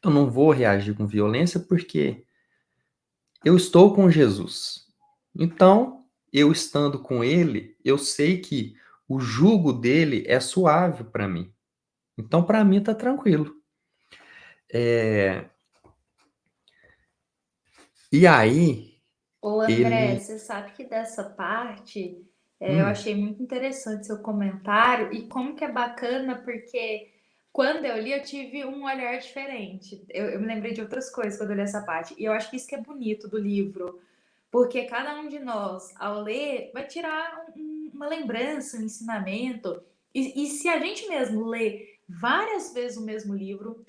eu não vou reagir com violência porque eu estou com Jesus. Então, eu estando com ele, eu sei que o jugo dele é suave para mim. Então, para mim, está tranquilo. E aí, Ô André, ele. você sabe que dessa parte eu Hum, achei muito interessante seu comentário e como que é bacana, porque quando eu li eu tive um olhar diferente. Eu me lembrei de outras coisas quando eu li essa parte. E eu acho que isso que é bonito do livro, porque cada um de nós, ao ler, vai tirar uma lembrança, um ensinamento. E se a gente mesmo lê várias vezes o mesmo livro,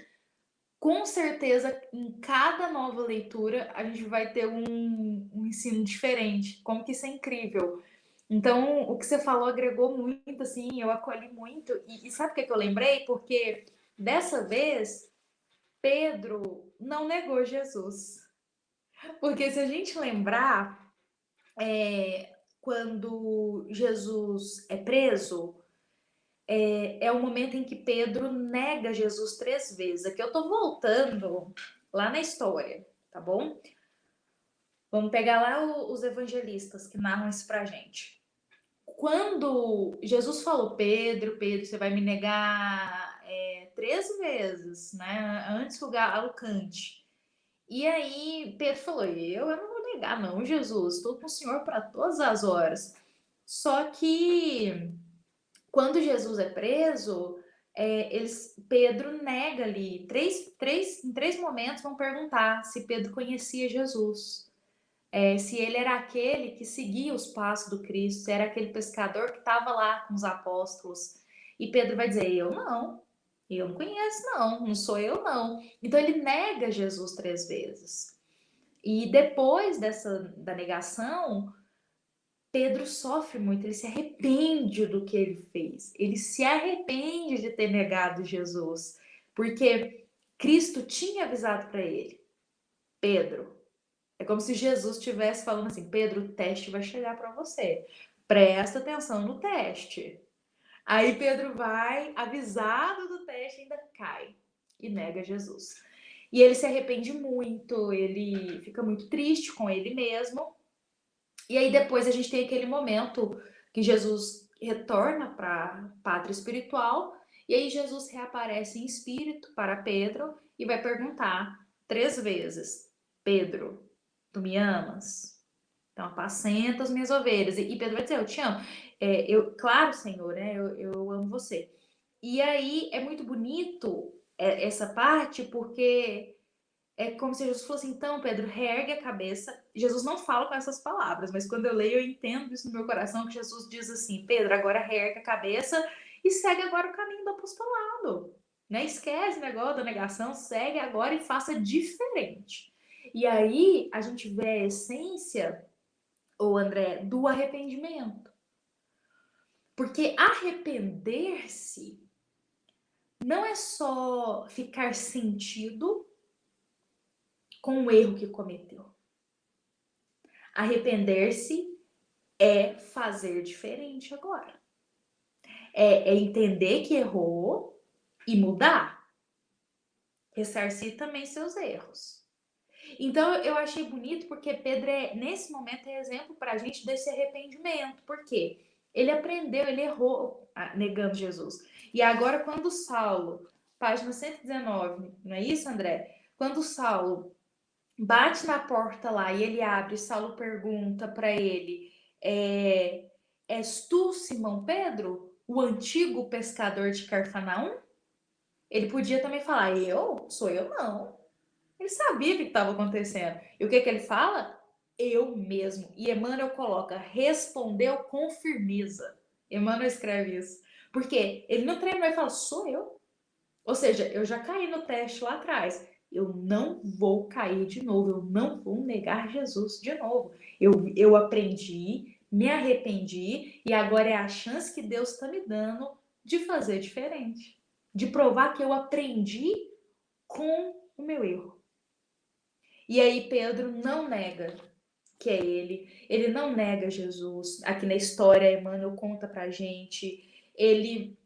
com certeza, em cada nova leitura, a gente vai ter um ensino diferente. Como que isso é incrível. Então, o que você falou agregou muito, assim, eu acolhi muito. E sabe o que eu lembrei? Porque dessa vez, Pedro não negou Jesus. Porque se a gente lembrar, quando Jesus é preso, é o momento em que Pedro nega Jesus 3 vezes. Aqui eu tô voltando lá na história, tá bom? Vamos pegar lá os evangelistas que narram isso pra gente. Quando Jesus falou, Pedro, Pedro, você vai me negar 3 vezes, né? Antes que o galo cante. E aí Pedro falou, eu não vou negar não, Jesus, estou com o Senhor para todas as horas. Só que quando Jesus é preso, Pedro nega ali. Em 3 momentos vão perguntar se Pedro conhecia Jesus. Se ele era aquele que seguia os passos do Cristo, se era aquele pescador que estava lá com os apóstolos. E Pedro vai dizer: eu não conheço, não sou eu, não. Então ele nega Jesus 3 vezes. E depois da negação, Pedro sofre muito, ele se arrepende do que ele fez, ele se arrepende de ter negado Jesus, porque Cristo tinha avisado para ele: Pedro, é como se Jesus estivesse falando assim: Pedro, o teste vai chegar para você, presta atenção no teste. Aí Pedro vai, avisado do teste, ainda cai e nega Jesus. E ele se arrepende muito, ele fica muito triste com ele mesmo. E aí depois a gente tem aquele momento que Jesus retorna para a pátria espiritual, e aí Jesus reaparece em espírito para Pedro e vai perguntar 3 vezes: Pedro, tu me amas? Então apacenta as minhas ovelhas. E Pedro vai dizer: eu te amo. Claro, Senhor, né? Eu amo você. E aí é muito bonito essa parte, porque é como se Jesus fosse: então, Pedro, reergue a cabeça. Jesus não fala com essas palavras, mas quando eu leio, eu entendo isso no meu coração, que Jesus diz assim: Pedro, agora reergue a cabeça e segue agora o caminho do apostolado. Né? Esquece o negócio da negação, segue agora e faça diferente. E aí a gente vê a essência, ô André, do arrependimento. Porque arrepender-se não é só ficar sentido com o erro que cometeu. Arrepender-se é fazer diferente agora. É entender que errou e mudar. Ressarcir também seus erros. Então eu achei bonito porque Pedro, nesse momento, é exemplo para a gente desse arrependimento. Por quê? Ele aprendeu, ele errou negando Jesus. E agora, quando Saulo, página 119, não é isso, André? Quando Saulo bate na porta lá e ele abre, Saulo pergunta para ele: és tu, Simão Pedro, o antigo pescador de Carfanaum? Ele podia também falar: eu? Sou eu, não. Ele sabia o que estava acontecendo. E o que ele fala? Eu mesmo. E Emmanuel coloca: respondeu com firmeza. Emmanuel escreve isso. Porque ele não treinou e fala: sou eu. Ou seja, eu já caí no teste lá atrás. eu não vou cair de novo, eu não vou negar Jesus de novo. Eu aprendi, me arrependi e agora é a chance que Deus está me dando de fazer diferente, de provar que eu aprendi com o meu erro. E aí Pedro não nega que é ele não nega Jesus. Aqui na história, Emmanuel conta pra gente, ele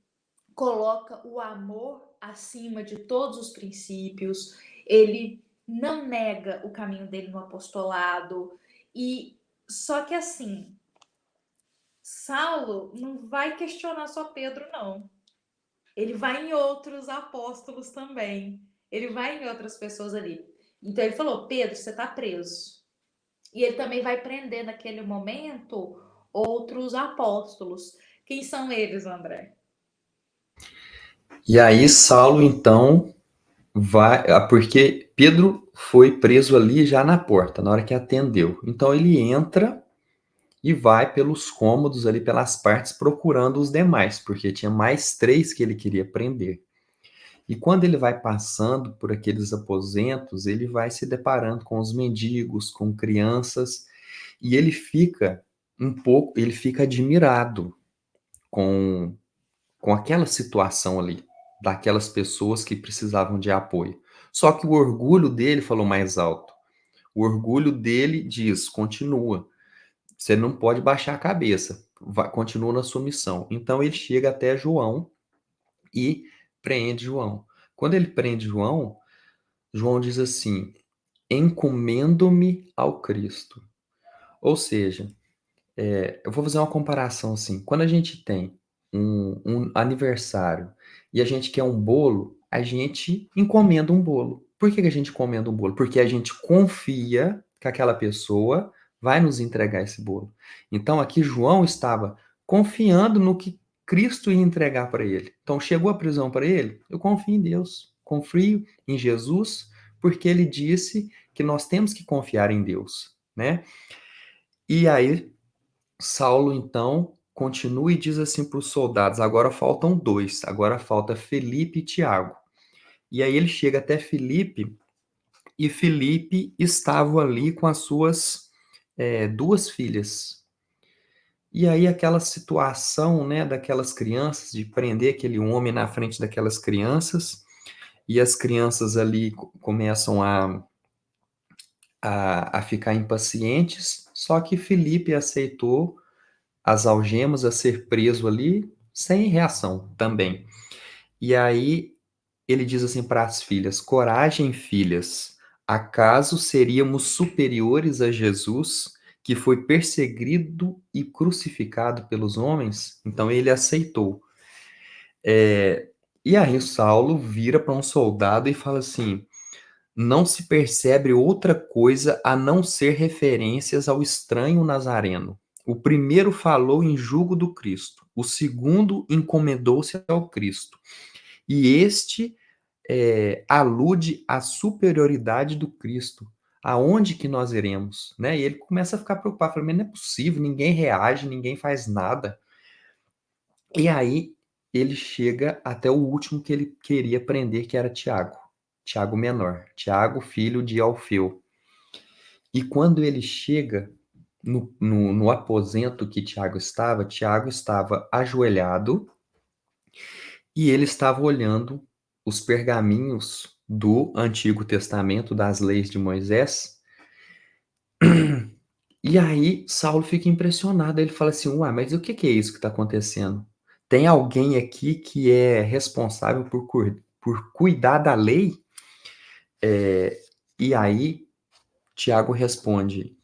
coloca o amor acima de todos os princípios, ele não nega o caminho dele no apostolado, e só que assim, Saulo não vai questionar só Pedro, não. Ele vai em outros apóstolos também. Ele vai em outras pessoas ali. Então ele falou: Pedro, você está preso. E ele também vai prender naquele momento outros apóstolos. Quem são eles, André? E aí Saulo, então, porque Pedro foi preso ali já na porta, na hora que atendeu. Então ele entra e vai pelos cômodos ali, pelas partes, procurando os demais, porque tinha mais 3 que ele queria prender. E quando ele vai passando por aqueles aposentos, ele vai se deparando com os mendigos, com crianças, e ele fica admirado com, com aquela situação ali, daquelas pessoas que precisavam de apoio. Só que o orgulho dele falou mais alto. O orgulho dele diz: continua, você não pode baixar a cabeça, continua na sua missão. Então ele chega até João e prende João. Quando ele prende João, João diz assim: encomendo-me ao Cristo. Ou seja, eu vou fazer uma comparação assim. Quando a gente tem um aniversário e a gente quer um bolo, a gente encomenda um bolo. Por que a gente encomenda um bolo? Porque a gente confia que aquela pessoa vai nos entregar esse bolo. Então aqui João estava confiando no que Cristo ia entregar para ele. Então chegou a prisão para ele, eu confio em Deus, confio em Jesus, porque ele disse que nós temos que confiar em Deus, né? E aí Saulo, então, continua e diz assim para os soldados: agora faltam 2, agora falta Felipe e Tiago. E aí ele chega até Felipe, e Felipe estava ali com as suas 2 filhas. E aí aquela situação, né, daquelas crianças, de prender aquele homem na frente daquelas crianças, e as crianças ali começam a ficar impacientes, só que Felipe aceitou as algemas, a ser preso ali, sem reação também. E aí ele diz assim para as filhas: coragem, filhas, acaso seríamos superiores a Jesus, que foi perseguido e crucificado pelos homens? Então ele aceitou. E aí Saulo vira para um soldado e fala assim: não se percebe outra coisa a não ser referências ao estranho nazareno. O primeiro falou em julgo do Cristo, o segundo encomendou-se ao Cristo. E este alude à superioridade do Cristo. Aonde que nós iremos? Né? E ele começa a ficar preocupado, fala: mas não é possível, ninguém reage, ninguém faz nada. E aí ele chega até o último que ele queria prender, que era Tiago. Tiago menor, Tiago, filho de Alfeu. E quando ele chega no aposento que Tiago estava ajoelhado e ele estava olhando os pergaminhos do Antigo Testamento, das leis de Moisés. E aí Saulo fica impressionado, ele fala assim: uai, mas o que é isso que está acontecendo? Tem alguém aqui que é responsável por cuidar da lei? E aí Tiago responde: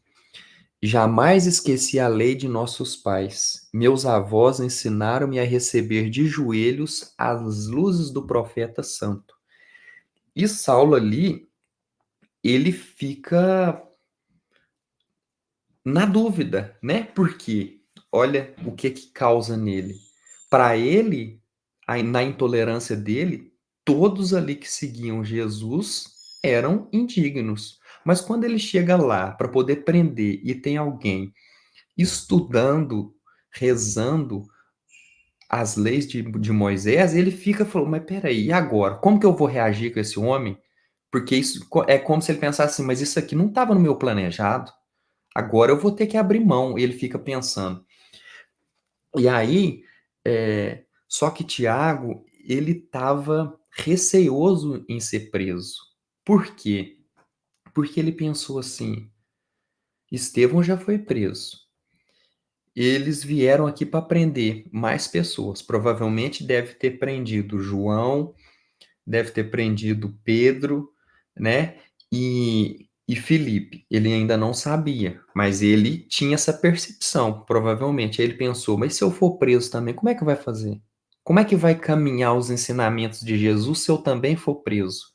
jamais esqueci a lei de nossos pais. Meus avós ensinaram-me a receber de joelhos as luzes do profeta santo. E Saulo ali, ele fica na dúvida, né? Porque olha o que causa nele. Para ele, na intolerância dele, todos ali que seguiam Jesus eram indignos. Mas quando ele chega lá para poder prender e tem alguém estudando, rezando as leis de Moisés, ele fica falando: mas peraí, e agora? Como que eu vou reagir com esse homem? Porque isso é como se ele pensasse assim, mas isso aqui não estava no meu planejado, agora eu vou ter que abrir mão. Ele fica pensando. E aí, só que Tiago, ele estava receoso em ser preso. Por quê? Porque ele pensou assim: Estevão já foi preso. Eles vieram aqui para prender mais pessoas. Provavelmente deve ter prendido João, deve ter prendido Pedro, né? E Felipe. Ele ainda não sabia, mas ele tinha essa percepção, provavelmente. Aí ele pensou: mas se eu for preso também, como é que vai fazer? Como é que vai caminhar os ensinamentos de Jesus se eu também for preso?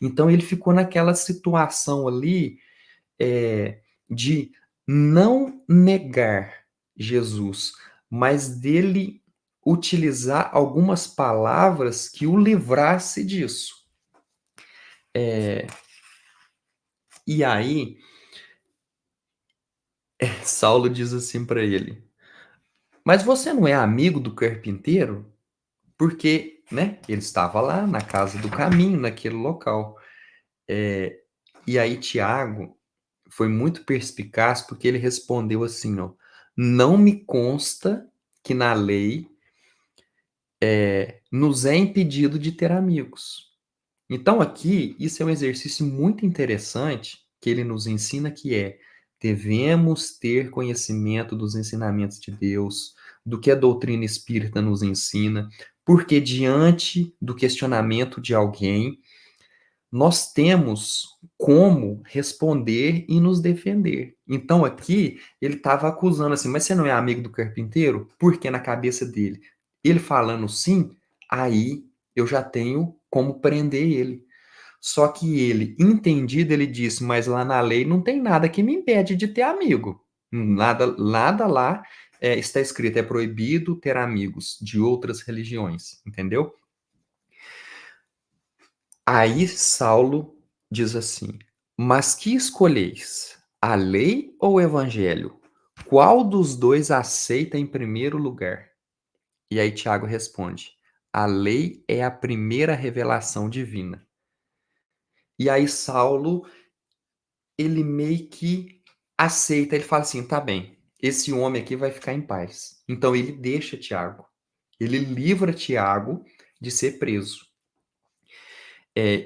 Então ele ficou naquela situação ali, de não negar Jesus, mas dele utilizar algumas palavras que o livrasse disso. E aí, Saulo diz assim para ele: Mas você não é amigo do carpinteiro? Porque, né, ele estava lá na casa do caminho, naquele local. E aí, Tiago foi muito perspicaz porque ele respondeu assim: ó, não me consta que na lei nos é impedido de ter amigos. Então, aqui, isso é um exercício muito interessante que ele nos ensina, que é: devemos ter conhecimento dos ensinamentos de Deus, do que a doutrina espírita nos ensina, porque diante do questionamento de alguém, nós temos como responder e nos defender. Então, aqui, ele estava acusando assim: mas você não é amigo do carpinteiro? Porque na cabeça dele, ele falando sim, aí eu já tenho como prender ele. Só que ele, entendido, ele disse: mas lá na lei não tem nada que me impede de ter amigo. Nada lá está escrito, é proibido ter amigos de outras religiões, entendeu? Aí Saulo diz assim: mas que escolheis? A lei ou o evangelho? Qual dos dois aceita em primeiro lugar? E aí Tiago responde: a lei é a primeira revelação divina. E aí Saulo, ele meio que aceita, ele fala assim: tá bem, esse homem aqui vai ficar em paz. Então ele deixa Tiago, ele livra Tiago de ser preso.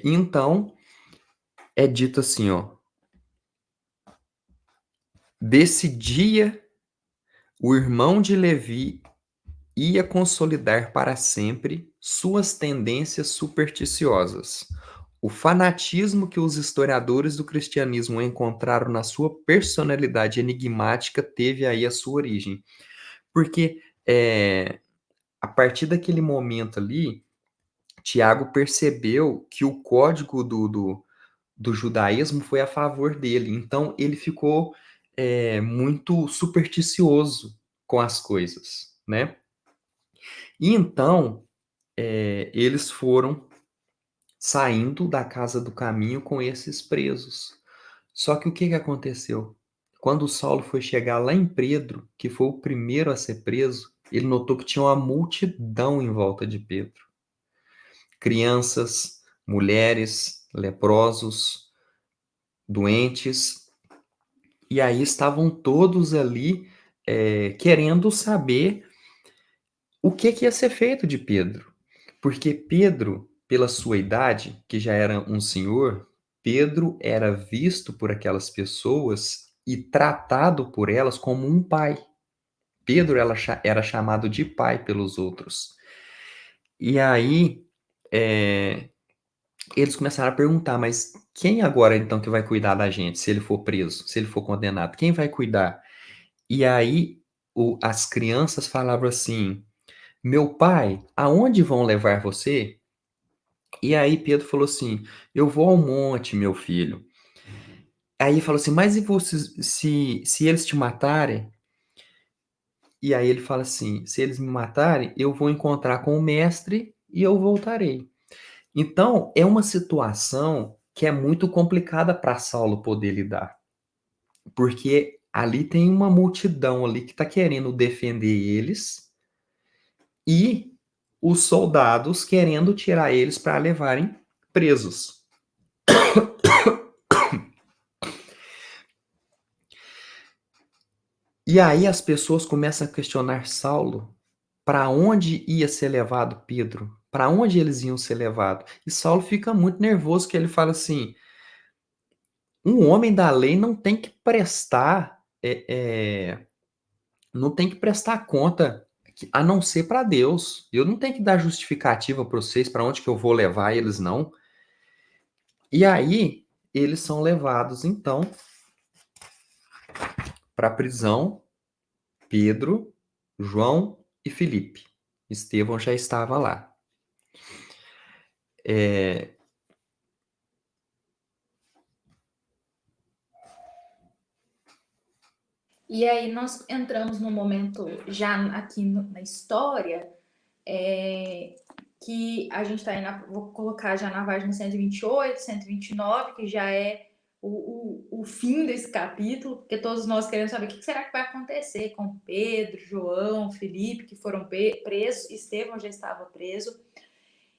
Então é dito assim, ó: desse dia o irmão de Levi ia consolidar para sempre suas tendências supersticiosas. O fanatismo que os historiadores do cristianismo encontraram na sua personalidade enigmática teve aí a sua origem. Porque a partir daquele momento ali, Tiago percebeu que o código do judaísmo foi a favor dele. Então, ele ficou muito supersticioso com as coisas, né? E então, eles foram saindo da casa do caminho com esses presos. Só que o que aconteceu? Quando Saulo foi chegar lá em Pedro, que foi o primeiro a ser preso, ele notou que tinha uma multidão em volta de Pedro. Crianças, mulheres, leprosos, doentes. E aí estavam todos ali querendo saber o que ia ser feito de Pedro. Porque Pedro, pela sua idade, que já era um senhor, Pedro era visto por aquelas pessoas e tratado por elas como um pai. Pedro era chamado de pai pelos outros. E aí, eles começaram a perguntar: mas quem agora então que vai cuidar da gente, se ele for preso, se ele for condenado? Quem vai cuidar? E aí, as crianças falavam assim: meu pai, aonde vão levar você? E aí Pedro falou assim: eu vou ao monte, meu filho. Aí falou assim: mas e você, se eles te matarem? E aí ele fala assim: se eles me matarem, eu vou encontrar com o mestre e eu voltarei. Então, é uma situação que é muito complicada para Saulo poder lidar, porque ali tem uma multidão ali que está querendo defender eles e os soldados querendo tirar eles para levarem presos. E aí as pessoas começam a questionar Saulo para onde ia ser levado Pedro, para onde eles iam ser levados. E Saulo fica muito nervoso, que ele fala assim: um homem da lei não tem que prestar, não tem que prestar conta a não ser para Deus. Eu não tenho que dar justificativa para vocês para onde que eu vou levar eles, não. E aí eles são levados então para a prisão. Pedro, João e Filipe. Estevão já estava lá. E aí nós entramos no momento já aqui na história, que a gente está aí, vou colocar já na página 128, 129, que já é o fim desse capítulo, porque todos nós queremos saber o que será que vai acontecer com Pedro, João, Filipe, que foram presos, Estevão já estava preso.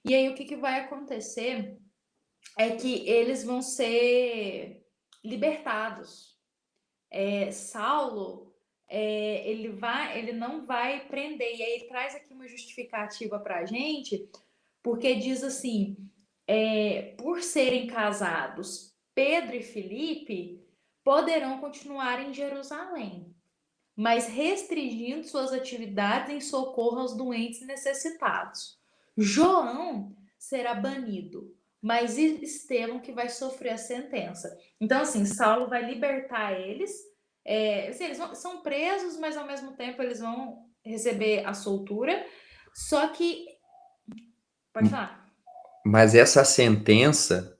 E aí o que vai acontecer é que eles vão ser libertados. Saulo, ele não vai prender. E aí ele traz aqui uma justificativa para a gente, porque diz assim, por serem casados, Pedro e Filipe poderão continuar em Jerusalém, mas restringindo suas atividades em socorro aos doentes e necessitados. João será banido, mas Estevão que vai sofrer a sentença. Então, assim, Saulo vai libertar eles. Assim, eles são presos, mas ao mesmo tempo eles vão receber a soltura. Só que... Pode falar. Mas essa sentença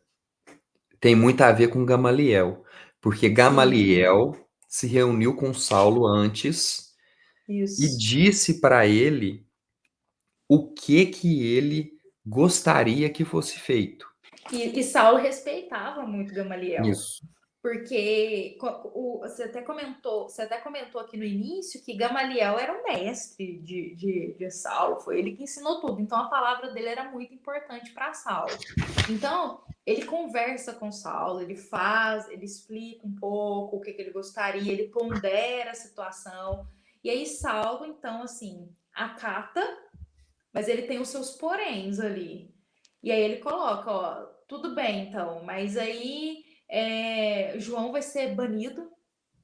tem muito a ver com Gamaliel, porque Gamaliel se reuniu com Saulo antes e disse para ele o que ele gostaria que fosse feito. E Saulo respeitava muito Gamaliel. Isso. Porque você até comentou aqui no início que Gamaliel era o mestre de Saulo, foi ele que ensinou tudo. Então a palavra dele era muito importante para Saulo. Então ele conversa com Saulo, ele explica um pouco o que ele gostaria, ele pondera a situação. E aí Saulo, então, assim, acata, mas ele tem os seus poréns ali. E aí ele coloca, ó, tudo bem, então, mas aí João vai ser banido,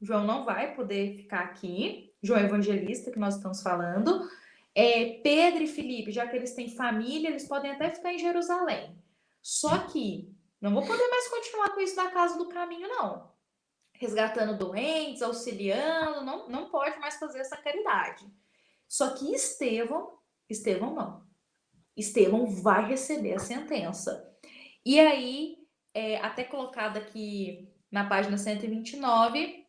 João não vai poder ficar aqui, João Evangelista, que nós estamos falando. Pedro e Filipe, já que eles têm família, eles podem até ficar em Jerusalém. Só que não vou poder mais continuar com isso da casa do caminho, não. Resgatando doentes, auxiliando, não pode mais fazer essa caridade. Só que Estevão não. Estevão vai receber a sentença. E aí, até colocado aqui na página 129,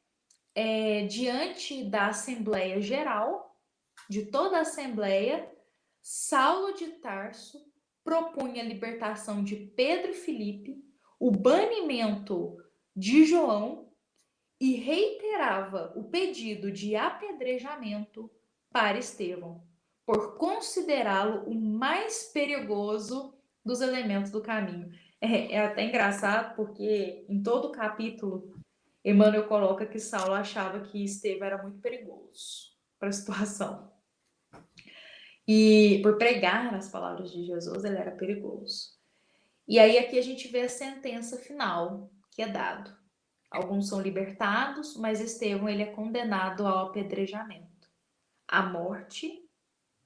diante da Assembleia Geral, de toda a Assembleia, Saulo de Tarso propunha a libertação de Pedro e Filipe, o banimento de João e reiterava o pedido de apedrejamento para Estevão, por considerá-lo o mais perigoso dos elementos do caminho. É até engraçado, porque em todo o capítulo, Emmanuel coloca que Saulo achava que Estevão era muito perigoso para a situação. E por pregar as palavras de Jesus, ele era perigoso. E aí aqui a gente vê a sentença final que é dado. Alguns são libertados, mas Estevão ele é condenado ao apedrejamento. A morte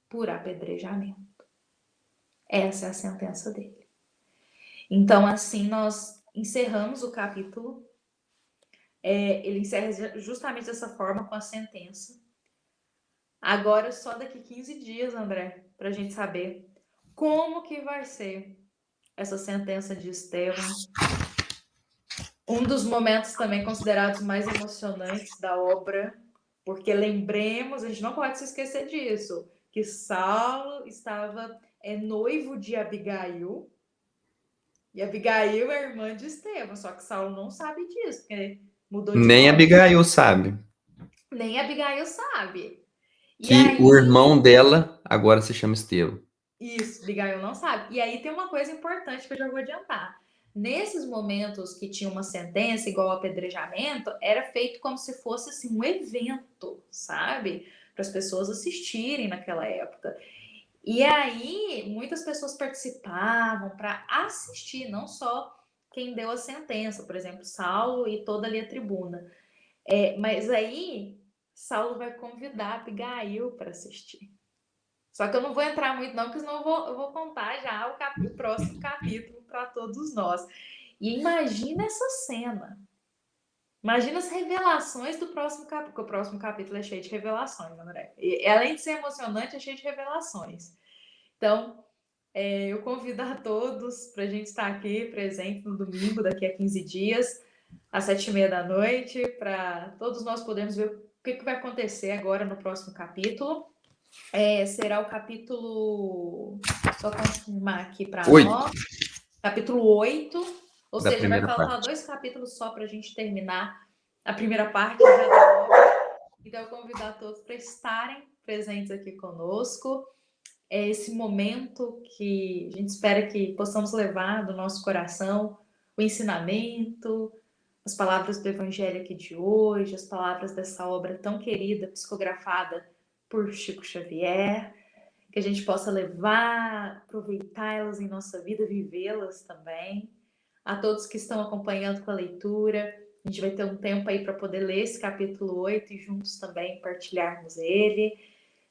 por apedrejamento. Essa é a sentença dele. Então, assim, nós encerramos o capítulo. Ele encerra justamente dessa forma, com a sentença. Agora, só daqui 15 dias, André, para a gente saber como que vai ser essa sentença de Estevão. Um dos momentos também considerados mais emocionantes da obra, porque lembremos, a gente não pode se esquecer disso, que Saulo estava noivo de Abigail, e Abigail é irmã de Estevão, só que Saulo não sabe disso, porque mudou de Nem nome. Abigail sabe. Nem Abigail sabe. Que o irmão dela agora se chama Estevão. Isso, Abigail não sabe. E aí tem uma coisa importante que eu já vou adiantar. nesses momentos que tinha uma sentença, igual ao apedrejamento, era feito como se fosse assim, um evento, sabe? Para as pessoas assistirem naquela época. E aí, muitas pessoas participavam para assistir, não só quem deu a sentença, por exemplo, Saulo e toda ali a tribuna. Mas aí, Saulo vai convidar Abigail para assistir. Só que eu não vou entrar muito, não, porque senão eu vou contar já o próximo capítulo para todos nós. E imagina essa cena. Imagina as revelações do próximo capítulo, porque o próximo capítulo é cheio de revelações, André. E além de ser emocionante, é cheio de revelações. Então, eu convido a todos para a gente estar aqui presente no domingo, daqui a 15 dias, às 7h30 da noite, para todos nós podermos ver o que vai acontecer agora no próximo capítulo. Será o capítulo, só confirmar aqui para nós, capítulo 8, ou Da seja, vai primeira faltar parte. 2 capítulos só para a gente terminar a primeira parte já da obra. Então, eu convido a todos para estarem presentes aqui conosco. É esse momento que a gente espera que possamos levar do nosso coração o ensinamento, as palavras do Evangelho aqui de hoje, as palavras dessa obra tão querida, psicografada por Chico Xavier, que a gente possa levar, aproveitá-las em nossa vida, vivê-las também. A todos que estão acompanhando com a leitura, a gente vai ter um tempo aí para poder ler esse capítulo 8 e juntos também partilharmos ele.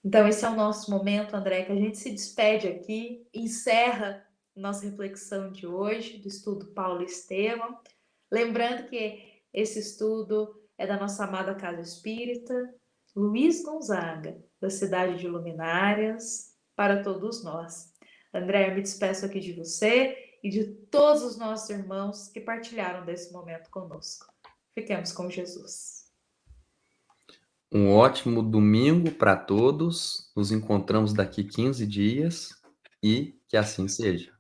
Então, esse é o nosso momento, André, que a gente se despede aqui, encerra nossa reflexão de hoje, do estudo Paulo e Estevão. Lembrando que esse estudo é da nossa amada Casa Espírita, Luiz Gonzaga, da cidade de Luminárias, para todos nós. André, eu me despeço aqui de você e de todos os nossos irmãos que partilharam desse momento conosco. Fiquemos com Jesus. Um ótimo domingo para todos. Nos encontramos daqui 15 dias e que assim seja.